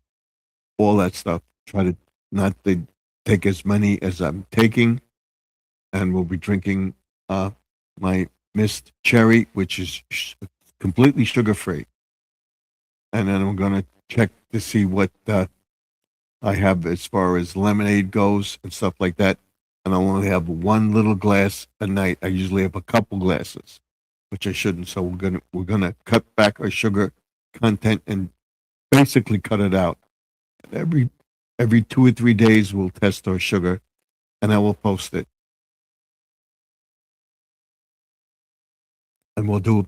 all that stuff. Try to not to take as many as I'm taking, and we'll be drinking my Mist Cherry, which is completely sugar-free. And then I'm going to check to see what I have as far as lemonade goes and stuff like that. And I'll only have one little glass a night. I usually have a couple glasses, which I shouldn't. So we're gonna cut back our sugar content and basically cut it out. Every 2 or 3 days we'll test our sugar, and I will post it. And we'll do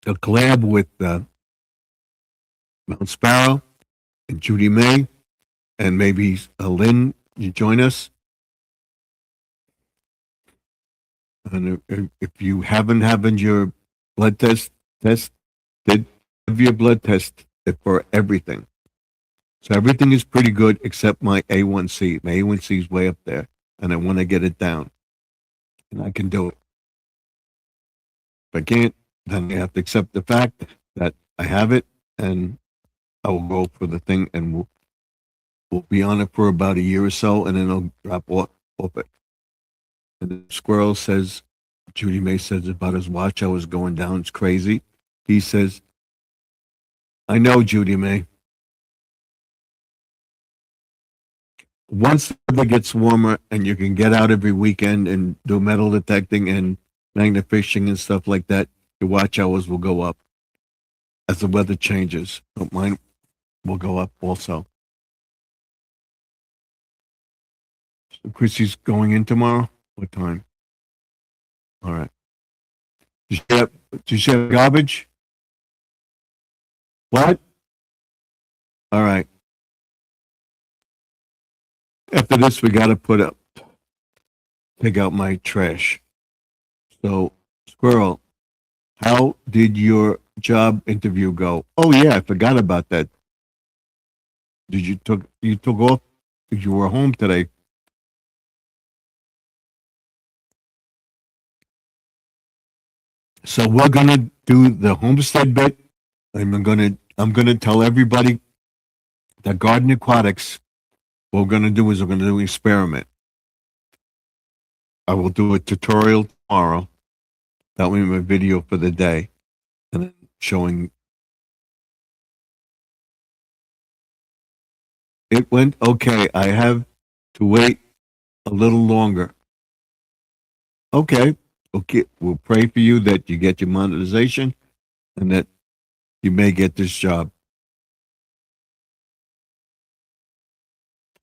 a collab with Mount Sparrow and Judy May, and maybe Lynn, you join us. And if you haven't had your blood test, have your blood test for everything. So everything is pretty good except my A1C. My A1C is way up there, and I want to get it down, and I can do it. If I can't, then I have to accept the fact that I have it, and I will go for the thing, and we'll be on it for about a year or so, and then I'll drop off it. And the squirrel says, Judy May says about his watch, I was going down. It's crazy. He says, I know, Judy May. Once the weather gets warmer and you can get out every weekend and do metal detecting and magnet fishing and stuff like that, your watch hours will go up. As the weather changes, but mine will go up also. So Chrissy's going in tomorrow? What time? All right. Did you have garbage? What? All right. After this, we got to take out my trash. So, Squirrel, how did your job interview go? Oh yeah, I forgot about that. Did you took off? You were home today. So we're gonna do the homestead bit. I'm gonna tell everybody that Garden Aquatics. What we're gonna do is we're gonna do an experiment. I will do a tutorial tomorrow. That will be my video for the day, and then showing. It went okay. I have to wait a little longer. Okay. We'll pray for you that you get your monetization and that you may get this job.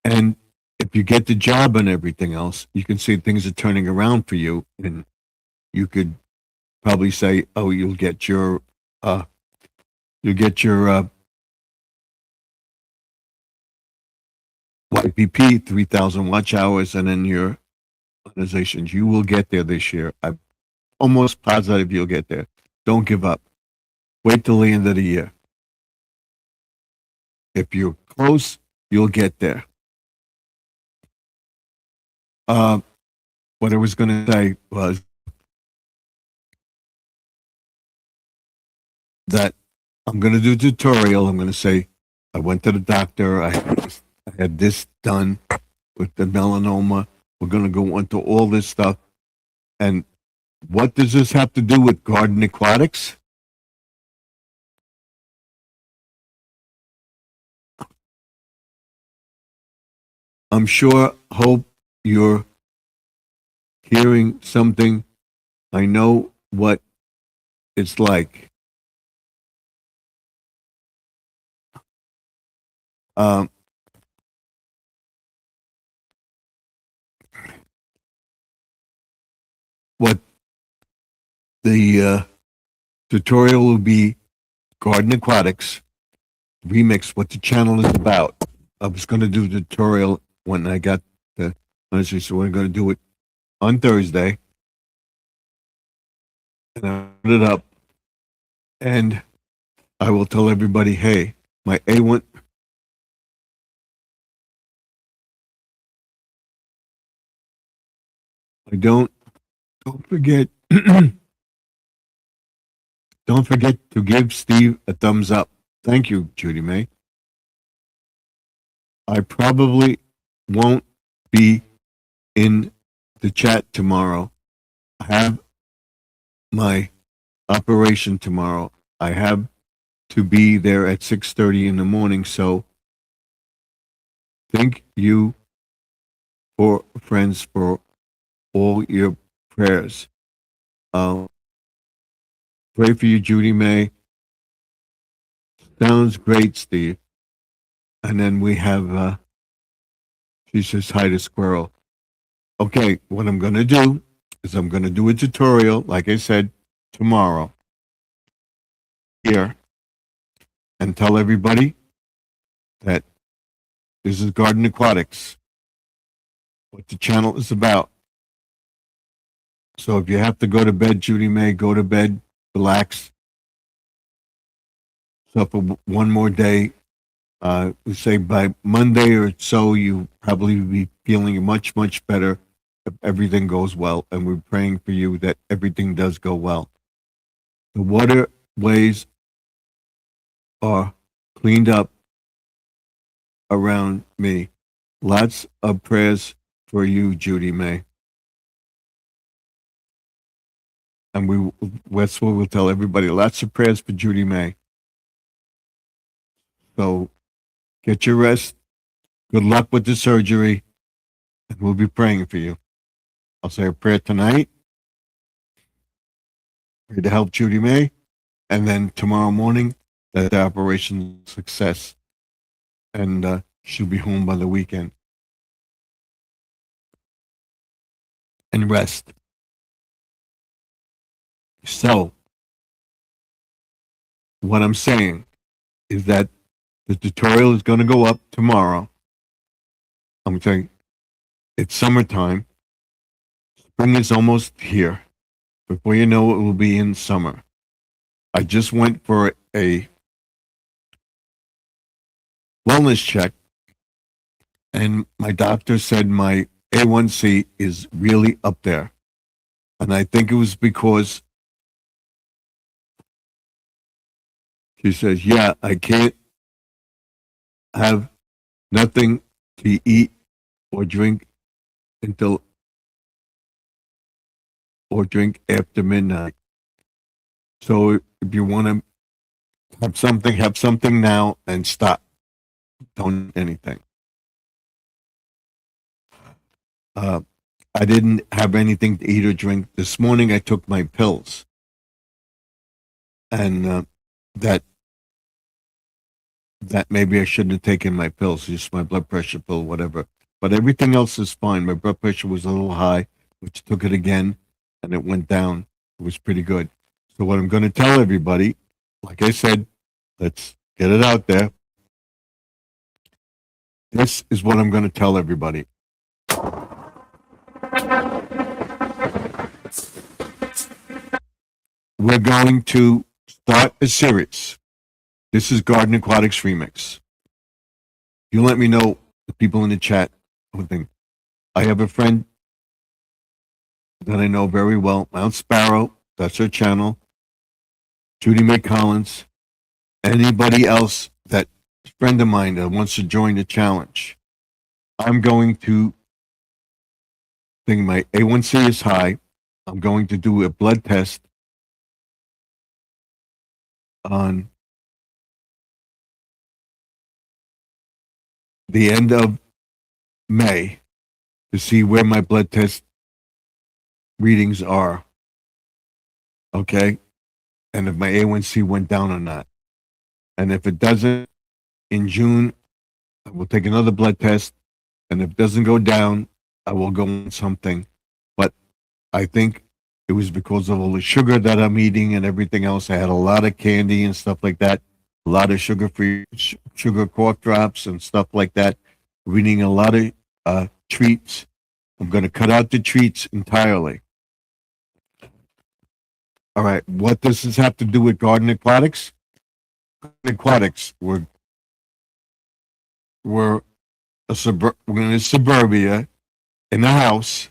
And if you get the job and everything else, you can see things are turning around for you, and you could probably say, "Oh, you'll get your YPP 3,000 watch hours, and then your monetizations. You will get there this year. I'm almost positive you'll get there. Don't give up. Wait till the end of the year. If you're close, you'll get there." What I was going to say was, that I'm going to do a tutorial. I'm going to say, I went to the doctor. I had this done with the melanoma. We're going to go into all this stuff. And what does this have to do with garden aquatics? I'm sure, Hope, you're hearing something. I know what it's like. Um, what the tutorial will be garden aquatics remix, what the channel is about. I was going to do the tutorial when I got the honestly, so we're going to do it on Thursday, and I put it up, and I will tell everybody, hey, my A1. Don't forget. Don't forget to give Steve a thumbs up. Thank you, Judy May. I probably won't be in the chat tomorrow. I have my operation tomorrow. I have to be there at 6:30 in the morning. So thank you for friends for all your prayers. Pray for you, Judy May. Sounds great, Steve. And then we have, she says hi to Squirrel. Okay, what I'm going to do is I'm going to do a tutorial, like I said, tomorrow here and tell everybody that this is Garden Aquatics, what the channel is about. So if you have to go to bed, Judy May, go to bed, relax. So for one more day, we say by Monday or so, you probably be feeling much, much better if everything goes well. And we're praying for you that everything does go well. The waterways are cleaned up around me. Lots of prayers for you, Judy May. And that's what we'll tell everybody. Lots of prayers for Judy May. So get your rest. Good luck with the surgery. And we'll be praying for you. I'll say a prayer tonight. Pray to help Judy May. And then tomorrow morning, that the operation success. And she'll be home by the weekend. And rest. So, what I'm saying is that the tutorial is going to go up tomorrow. I'm saying it's summertime. Spring is almost here. Before you know it, will be in summer. I just went for a wellness check, and my doctor said my A1C is really up there. And I think it was because she says, yeah, I can't have nothing to eat or drink after midnight. So if you want to have something now and stop. Don't eat anything. I didn't have anything to eat or drink. This morning I took my pills. And that maybe I shouldn't have taken my pills, just my blood pressure pill, whatever. But everything else is fine. My blood pressure was a little high, which took it again, and it went down. It was pretty good. So what I'm going to tell everybody, like I said, let's get it out there. This is what I'm going to tell everybody. We're going to start a series. This is Garden Aquatics Remix. You let me know, the people in the chat, what think. I have a friend that I know very well, Mount Sparrow. That's her channel. Judy McCollins, anybody else that friend of mine that wants to join the challenge. I'm going to think my A1C is high. I'm going to do a blood test on the end of May to see where my blood test readings are. Okay. And if my A1C went down or not. And if it doesn't, in June, I will take another blood test. And if it doesn't go down, I will go on something. But I think it was because of all the sugar that I'm eating and everything else. I had a lot of candy and stuff like that. A lot of sugar-free sugar cough drops and stuff like that. We're eating a lot of treats. I'm going to cut out the treats entirely. All right. What does this have to do with Garden Aquatics? Garden Aquatics. We're in suburbia in a house.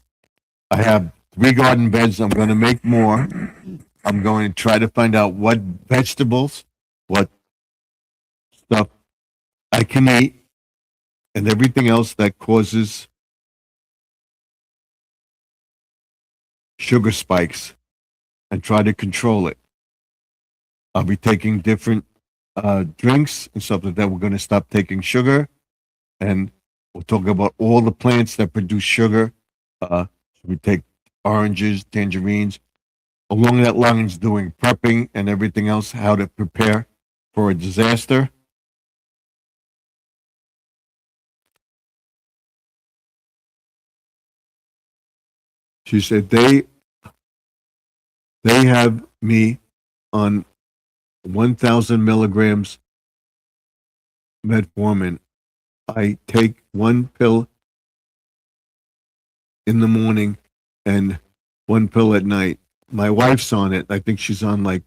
I have 3 garden beds. I'm going to make more. I'm going to try to find out what vegetables, what stuff I can eat, and everything else that causes sugar spikes, and try to control it. I'll be taking different drinks and stuff like that. We're going to stop taking sugar, and we'll talk about all the plants that produce sugar. We take oranges, tangerines, along that lines, doing prepping and everything else, how to prepare for a disaster. She said they have me on 1,000 milligrams metformin. I take 1 pill in the morning and 1 pill at night. My wife's on it. I think she's on like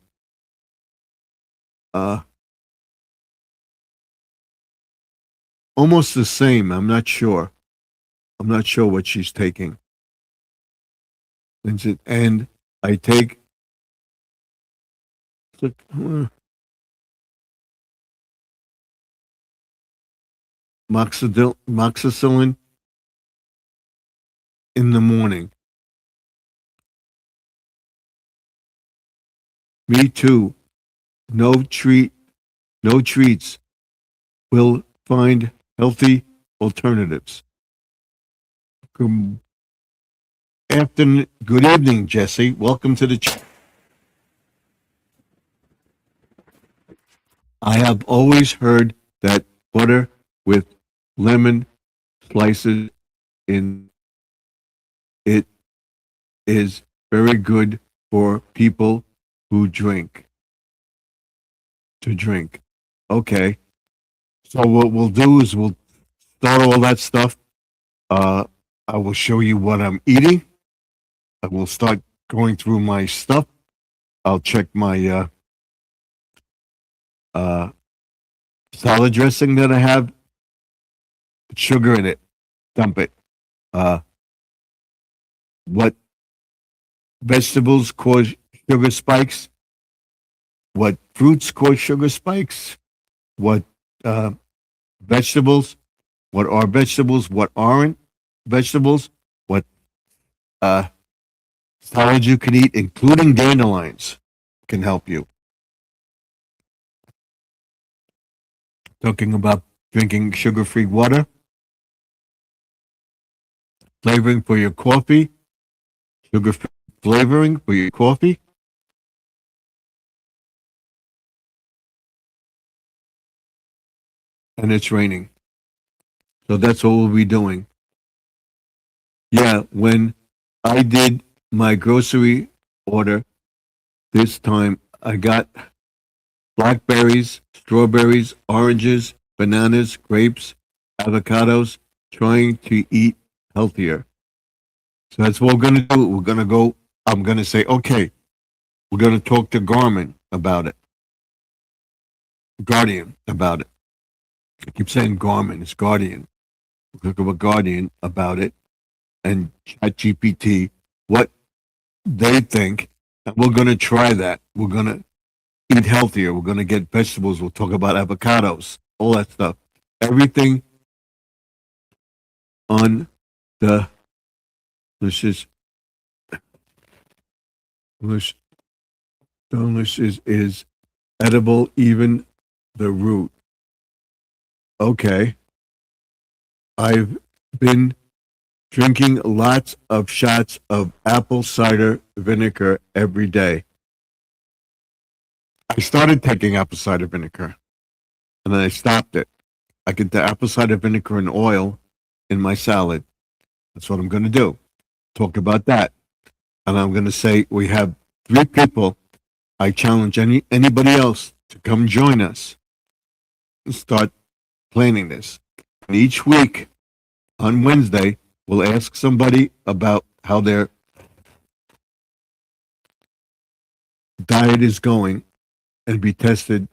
almost the same. I'm not sure. I'm not sure what she's taking. And I take moxicillin in the morning. Me too. No treats. We'll find healthy alternatives. Good evening, Jesse. Welcome to the chat. I have always heard that butter with lemon slices in it is very good for people who drink. Okay. So what we'll do is we'll start all that stuff. I will show you what I'm eating. I will start going through my stuff. I'll check my salad dressing that I have. Sugar in it. Dump it. What vegetables cause sugar spikes? What fruits cause sugar spikes? What vegetables? What are vegetables? What aren't vegetables? What salads you can eat, including dandelions, can help you. Talking about drinking sugar-free water, flavoring for your coffee, sugar-free flavoring for your coffee. And it's raining. So that's what we'll be doing. Yeah, when I did my grocery order this time, I got blackberries, strawberries, oranges, bananas, grapes, avocados, trying to eat healthier. So that's what we're going to do. We're going to go, I'm going to say, okay, we're going to talk to Guardian about it. I keep saying Garmin, it's Guardian. We'll talk about Guardian about it and ChatGPT, what they think, and we're going to try that. We're going to eat healthier. We're going to get vegetables. We'll talk about avocados, all that stuff. Everything on the delicious, delicious, delicious is edible, even the root. Okay. I've been drinking lots of shots of apple cider vinegar every day. I started taking apple cider vinegar and then I stopped it. I get the apple cider vinegar and oil in my salad. That's what I'm going to do. Talk about that. And I'm going to say we have 3 people. I challenge anybody else to come join us and start planning this. And each week on Wednesday, we'll ask somebody about how their diet is going and be tested.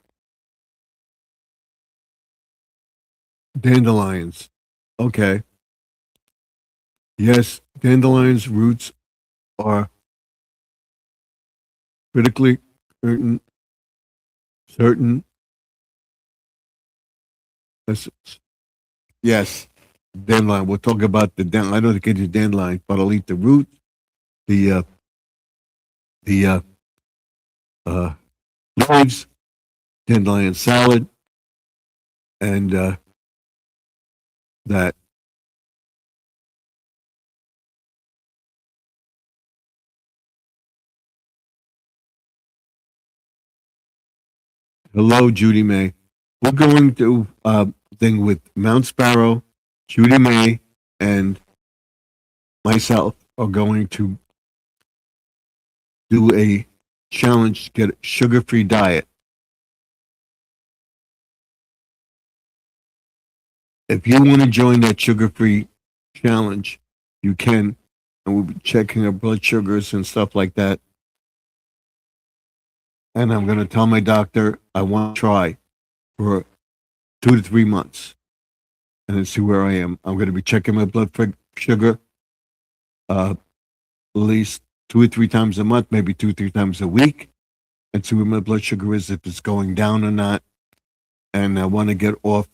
Dandelions. Okay. Yes, dandelions roots are critically certain essence. Yes, dandelion. We'll talk about the dandelion. I know the kids use dandelions, but I'll eat the roots, the the leaves, dandelion salad, and that. Hello, Judy May. We're going to thing with Mount Sparrow, Judy May, and myself are going to do a challenge to get a sugar-free diet. If you want to join that sugar-free challenge, you can, and we'll be checking our blood sugars and stuff like that. And I'm going to tell my doctor I want to try for 2 to 3 months and then see where I am. I'm going to be checking my blood sugar at least 2 or 3 times a month, maybe 2 or 3 times a week, and see where my blood sugar is, if it's going down or not. And I want to get off,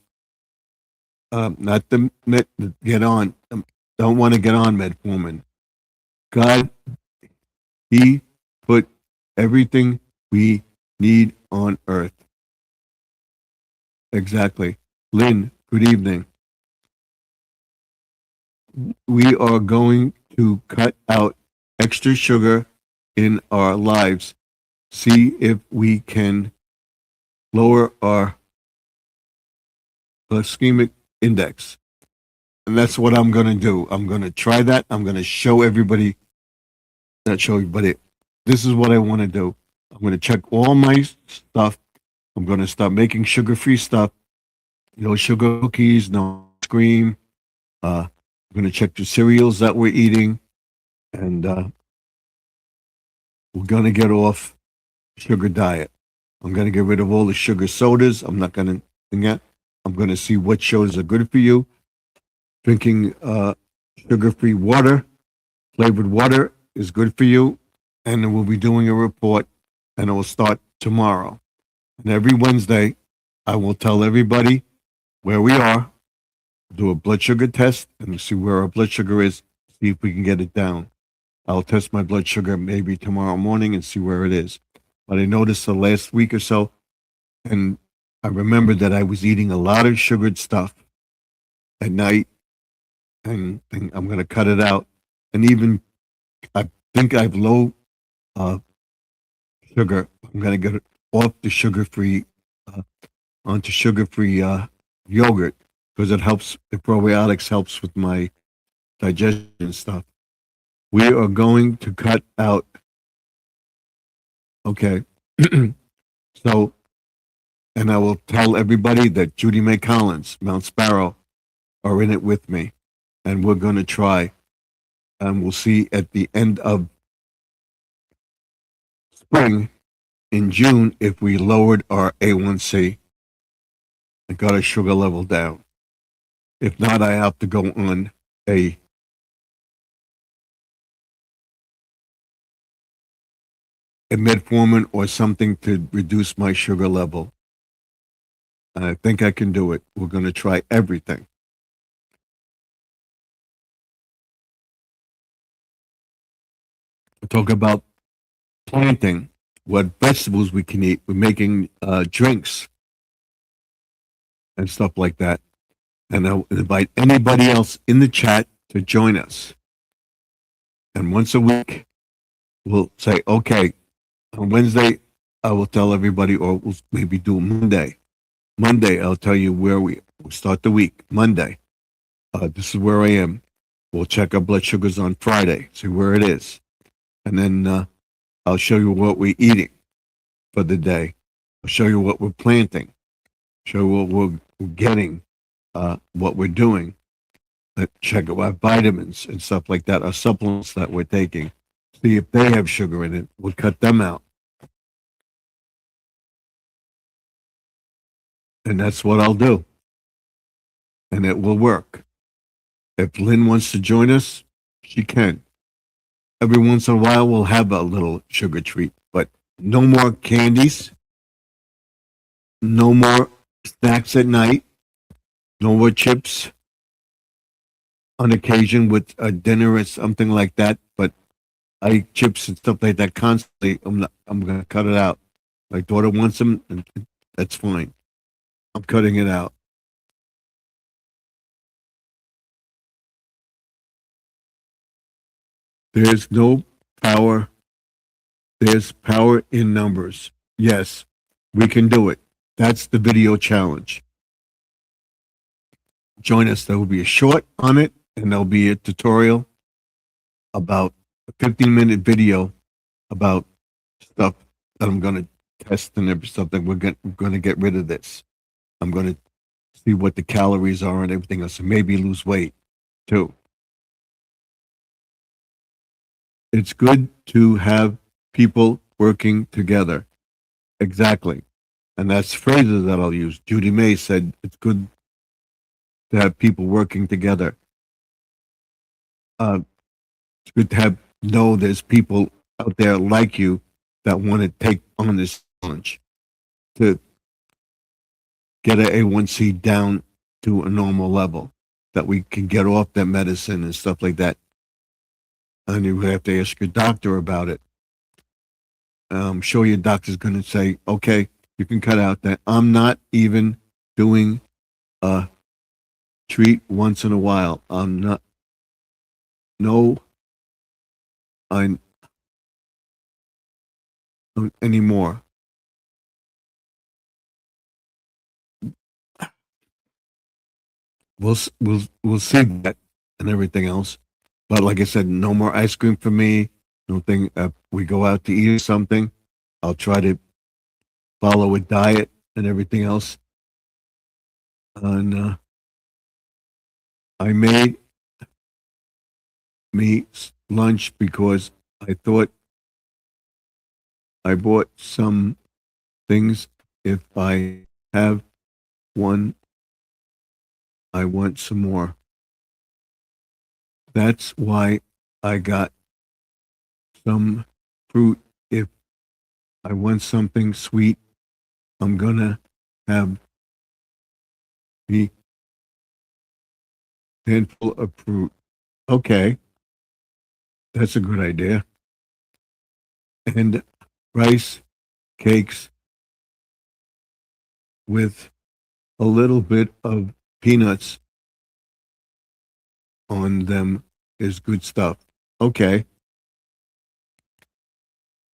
not the get on, don't want to get on metformin. God, He put everything we need on earth. Exactly. Lynn, good evening. We are going to cut out extra sugar in our lives. See if we can lower our glycemic index. And that's what I'm going to do. I'm going to try that. I'm going to show everybody, not show everybody, this is what I want to do. I'm going to check all my stuff. I'm going to start making sugar-free stuff. No sugar cookies, no ice cream. I'm going to check the cereals that we're eating. And we're going to get off sugar diet. I'm going to get rid of all the sugar sodas. I'm not going to do that. I'm going to see what sodas are good for you. Drinking sugar-free water, flavored water is good for you. And we'll be doing a report, and it will start tomorrow. And every Wednesday, I will tell everybody where we are, do a blood sugar test, and see where our blood sugar is, see if we can get it down. I'll test my blood sugar maybe tomorrow morning and see where it is. But I noticed the last week or so, and I remembered that I was eating a lot of sugared stuff at night, and I'm going to cut it out. And even I think I have low sugar. I'm going to get it off the sugar-free onto sugar-free yogurt because it helps. The probiotics helps with my digestion and stuff. We are going to cut out. Okay. So, and I will tell everybody that Judy May Collins, Mount Sparrow, are in it with me. And we're going to try. And we'll see at the end of spring in June if we lowered our A1C and got our sugar level down. If not, I have to go on a metformin or something to reduce my sugar level. And I think I can do it. We're going to try everything. We'll talk about planting, what vegetables we can eat. We're making drinks and stuff like that. And I'll invite anybody else in the chat to join us. And once a week, we'll say, okay, on Wednesday, I will tell everybody, or we'll maybe do Monday. Monday, I'll tell you where we'll start the week. Monday, this is where I am. We'll check our blood sugars on Friday, see where it is. And then I'll show you what we're eating for the day. I'll show you what we're planting, show you what we're getting, what we're doing. Check out our vitamins and stuff like that, our supplements that we're taking. See if they have sugar in it. We'll cut them out. And that's what I'll do. And it will work. If Lynn wants to join us, she can. Every once in a while, we'll have a little sugar treat, but no more candies, no more snacks at night, no more chips on occasion with a dinner or something like that. But I eat chips and stuff like that constantly. I'm going to cut it out. My daughter wants them, and that's fine. I'm cutting it out. There's no power. There's power in numbers. Yes, we can do it. That's the video challenge. Join us. There will be a short on it, and there'll be a tutorial about a 15-minute video about stuff that I'm going to test and something. We're going to get rid of this. I'm going to see what the calories are and everything else, and maybe lose weight too. It's good to have people working together. Exactly. And that's phrases that I'll use. Judy May said it's good to have people working together. It's good to know there's people out there like you that want to take on this challenge to get a A1C down to a normal level, that we can get off that medicine and stuff like that. And you have to ask your doctor about it. I'm sure your doctor's going to say, okay, you can cut out that. I'm not even doing a treat once in a while. I'm not. No, I'm anymore. We'll see that and everything else. But like I said, no more ice cream for me. No thing. We go out to eat something, I'll try to follow a diet and everything else. And I made me lunch because I thought I bought some things. If I have one, I want some more. That's why I got some fruit. If I want something sweet, I'm gonna have a handful of fruit. Okay, that's a good idea. And rice cakes with a little bit of peanuts on them is good stuff. Okay.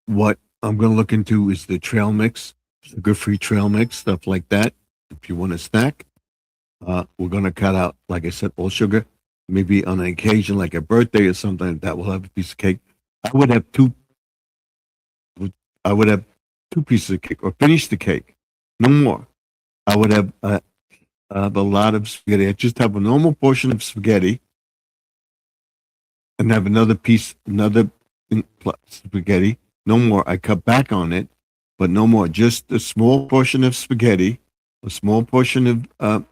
What I'm going to look into is the trail mix, sugar-free trail mix, stuff like that. If you want a snack, we're going to cut out, like I said, all sugar. Maybe on an occasion, like a birthday or something, that will have a piece of cake. I would have two pieces of cake, or finish the cake, no more. I would have a lot of spaghetti. I just have a normal portion of spaghetti, and have another spaghetti. No more. I cut back on it, but no more. Just a small portion of spaghetti, a small portion of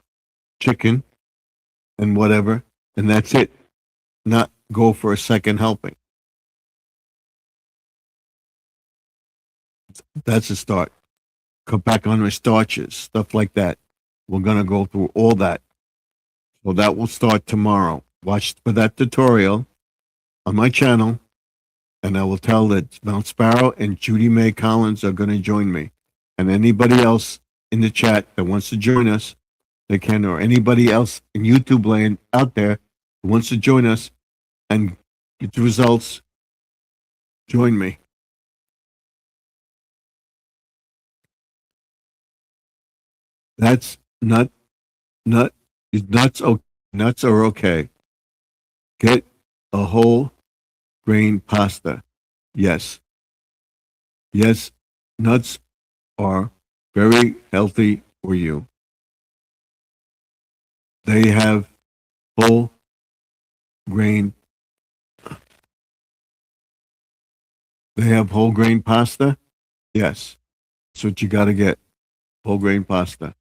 chicken, and whatever, and that's it. Not go for a second helping. That's a start. Cut back on my starches, stuff like that. We're gonna go through all that. So that will start tomorrow. Watch for that tutorial on my channel, and I will tell that Mount Sparrow and Judy May Collins are gonna join me. And anybody else in the chat that wants to join us, they can, or anybody else in YouTube land out there who wants to join us and get the results, join me. That's not nuts. Nuts are okay. Get a whole grain pasta. Yes. Yes, nuts are very healthy for you. They have whole grain. They have whole grain pasta. Yes. That's what you got to get. Whole grain pasta.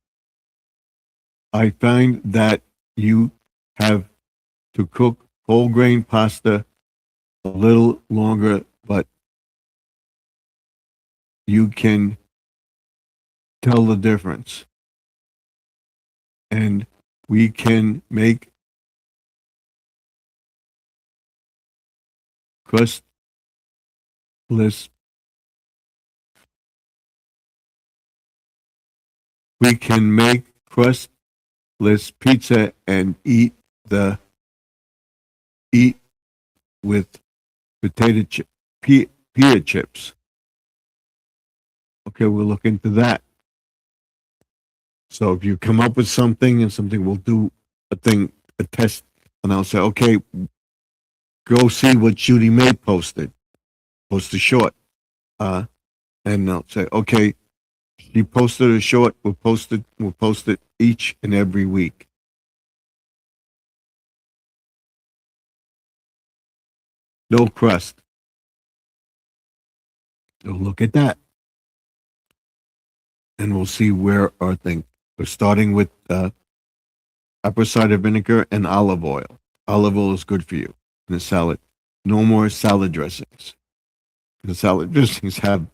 I find that you have to cook whole grain pasta a little longer, but you can tell the difference. And we can make crustless. We can make crustless pizza and eat with potato chip, pita chips. Okay, we'll look into that. So if you come up with something and something, we'll do a test, and I'll say, okay, go see what Judy May posted. Post a short. And I'll say, okay, she posted a short, we'll post it each and every week. No crust. So look at that. And we'll see where our thing. We're starting with apple cider vinegar and olive oil. Olive oil is good for you in a salad. No more salad dressings. The salad dressings have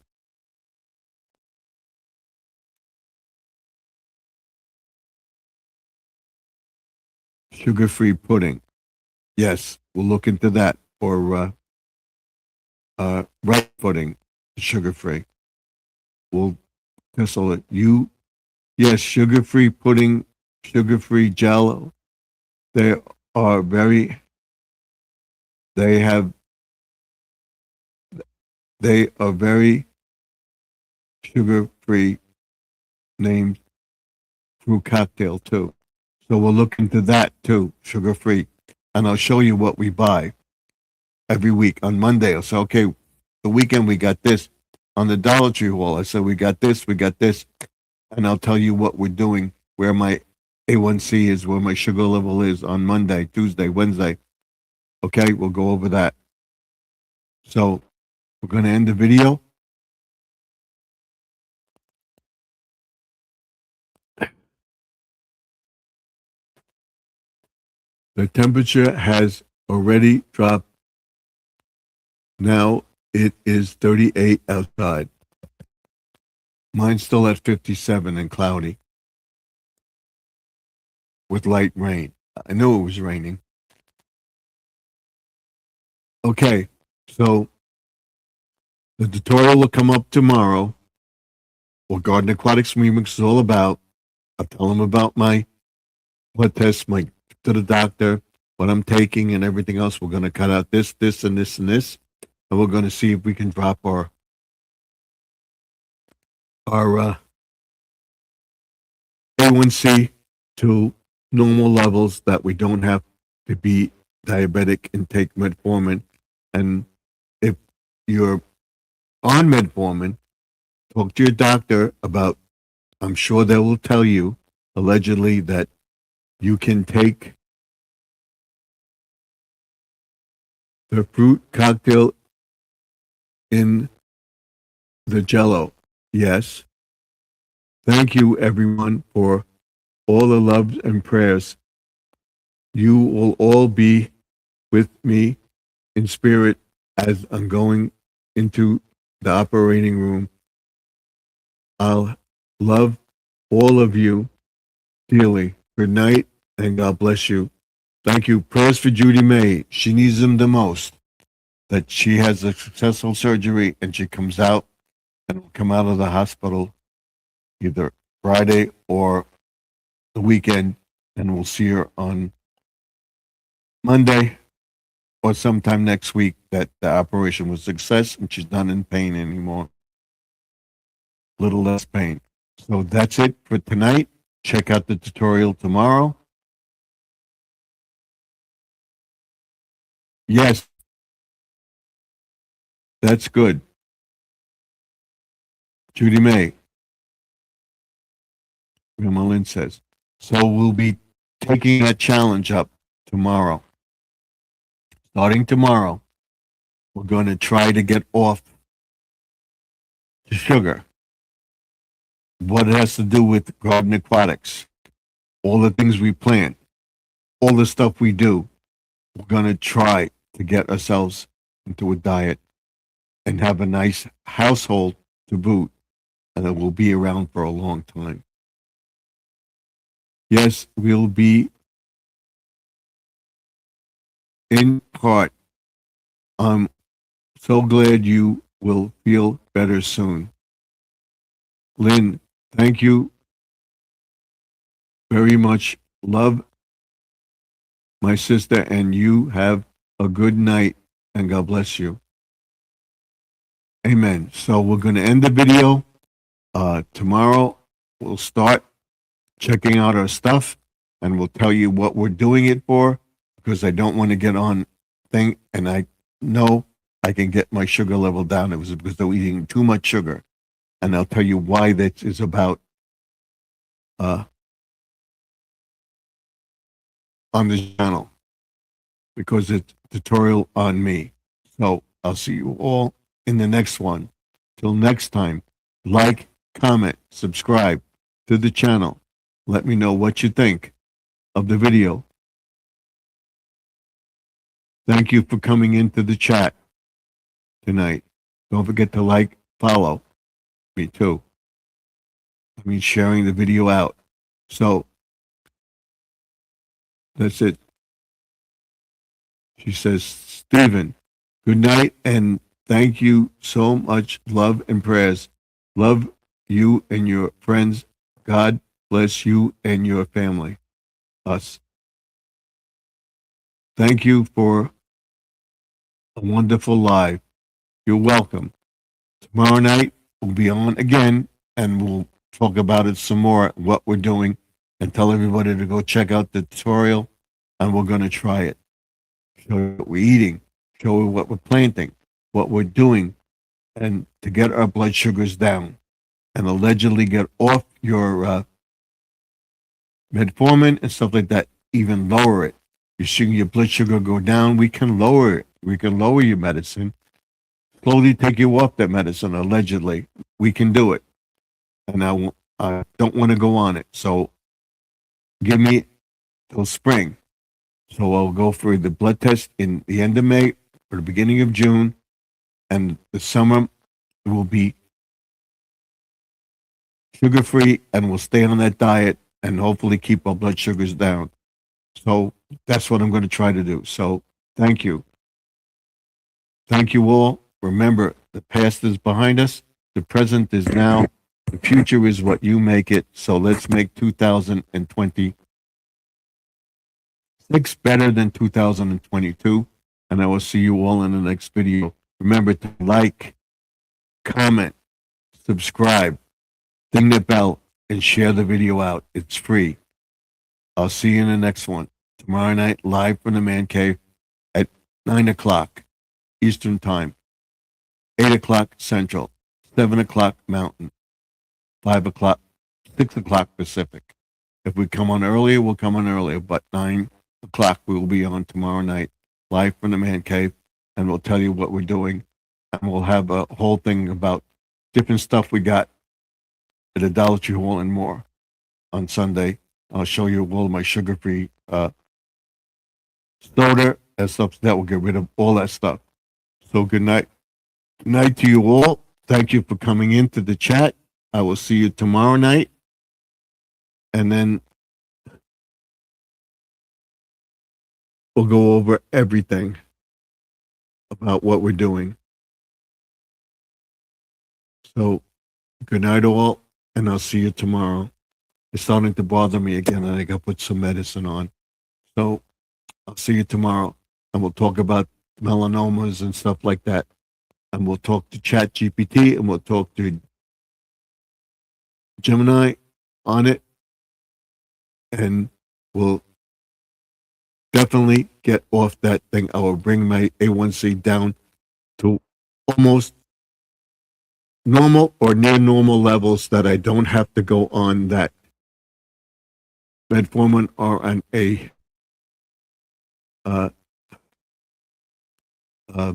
sugar-free pudding. Yes, we'll look into that. Or rice pudding, sugar-free. We'll thistle it. Yes, sugar-free pudding, sugar-free jello. They are very. They are very sugar-free, named fruit cocktail too. So we'll look into that too, sugar-free. And I'll show you what we buy every week. On Monday, I'll say, okay, the weekend we got this. On the Dollar Tree wall, I said, we got this. And I'll tell you what we're doing, where my A1C is, where my sugar level is on Monday, Tuesday, Wednesday. Okay, we'll go over that. So we're going to end the video. The temperature has already dropped. Now it is 38 outside. Mine's still at 57 and cloudy with light rain. I knew it was raining. Okay, so the tutorial will come up tomorrow. What Garden Aquatics Remix is all about. I'll tell them about my blood test, my to the doctor, what I'm taking, and everything else. We're going to cut out this, and this, and this, and we're going to see if we can drop our A1C to normal levels that we don't have to be diabetic and take metformin. And if you're on metformin, talk to your doctor about. I'm sure they will tell you, allegedly, that you can take the fruit cocktail in the jello. Yes. Thank you, everyone, for all the love and prayers. You will all be with me in spirit as I'm going into the operating room I'll love all of you dearly. Good night, and God bless you. Thank you. Prayers for Judy May. She needs them the most. That she has a successful surgery and she comes out and will come out of the hospital either Friday or the weekend, and we'll see her on Monday or sometime next week that the operation was a success and she's not in pain anymore. Little less pain. So that's it for tonight. Check out the tutorial tomorrow. Yes, that's good. Judy May. Grandma Lynn says. So we'll be taking that challenge up tomorrow. Starting tomorrow, we're going to try to get off the sugar. What it has to do with garden aquatics, all the things we plant, all the stuff we do. We're going to try to get ourselves into a diet and have a nice household to boot, and it will be around for a long time. Yes, we'll be in part. I'm so glad you will feel better soon. Lynn, thank you very much. Love my sister, and you have a good night, and God bless you. Amen. So we're going to end the video. Tomorrow we'll start checking out our stuff, and we'll tell you what we're doing it for, because I don't want to get on thing, and I know I can get my sugar level down. It was because they're eating too much sugar, and I'll tell you why that is about on the channel, because it's a tutorial on me. So I'll see you all in the next one. Till next time, like, comment, subscribe to the channel. Let me know what you think of the video. Thank you for coming into the chat tonight. Don't forget to like, follow me too. I mean, sharing the video out. So that's it. She says, Stephen, good night and thank you so much. Love and prayers. Love you and your friends. God bless you and your family. Us. Thank you for a wonderful live. You're welcome. Tomorrow night we'll be on again and we'll talk about it some more, what we're doing, and tell everybody to go check out the tutorial, and we're going to try it. Show you what we're eating, show you what we're planting, what we're doing, and to get our blood sugars down and allegedly get off your metformin and stuff like that, even lower it. You're seeing your blood sugar go down, we can lower it. We can lower your medicine, slowly take you off that medicine, allegedly. We can do it. And I don't want to go on it. So give me till spring. So I'll go for the blood test in the end of May or the beginning of June. And the summer will be sugar free, and we'll stay on that diet and hopefully keep our blood sugars down. So that's what I'm going to try to do. So thank you. Thank you all. Remember, the past is behind us. The present is now. The future is what you make it. So let's make 2026 better than 2022. And I will see you all in the next video. Remember to like, comment, subscribe, ding the bell, and share the video out. It's free. I'll see you in the next one. Tomorrow night, live from the Man Cave at 9 o'clock Eastern Time, 8 o'clock Central, 7 o'clock Mountain, 5 o'clock, 6 o'clock Pacific. If we come on earlier, we'll come on earlier, but 9 o'clock we will be on tomorrow night, live from the Man Cave, and we'll tell you what we're doing, and we'll have a whole thing about different stuff we got at the Dollar Tree Hall and more on Sunday. I'll show you all my sugar-free soda and stuff that will get rid of all that stuff. So good night. Good night to you all. Thank you for coming into the chat. I will see you tomorrow night. And then we'll go over everything about what we're doing. So good night all, and I'll see you tomorrow. It's starting to bother me again, and I got to put some medicine on. So I'll see you tomorrow, and we'll talk about melanomas and stuff like that. And we'll talk to Chat GPT, and we'll talk to Gemini on it, and we'll definitely get off that thing. I will bring my A1C down to almost normal or near normal levels that I don't have to go on that metformin or on a uh, uh,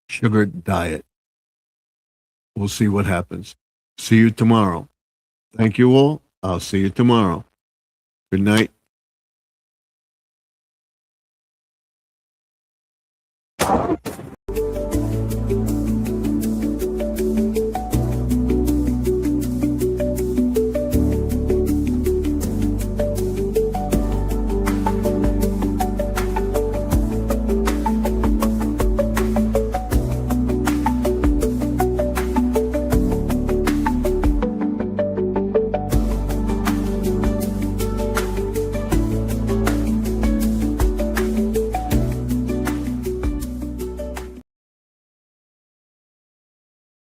sugar diet. We'll see what happens. See you tomorrow. Thank you all. I'll see you tomorrow. Good night.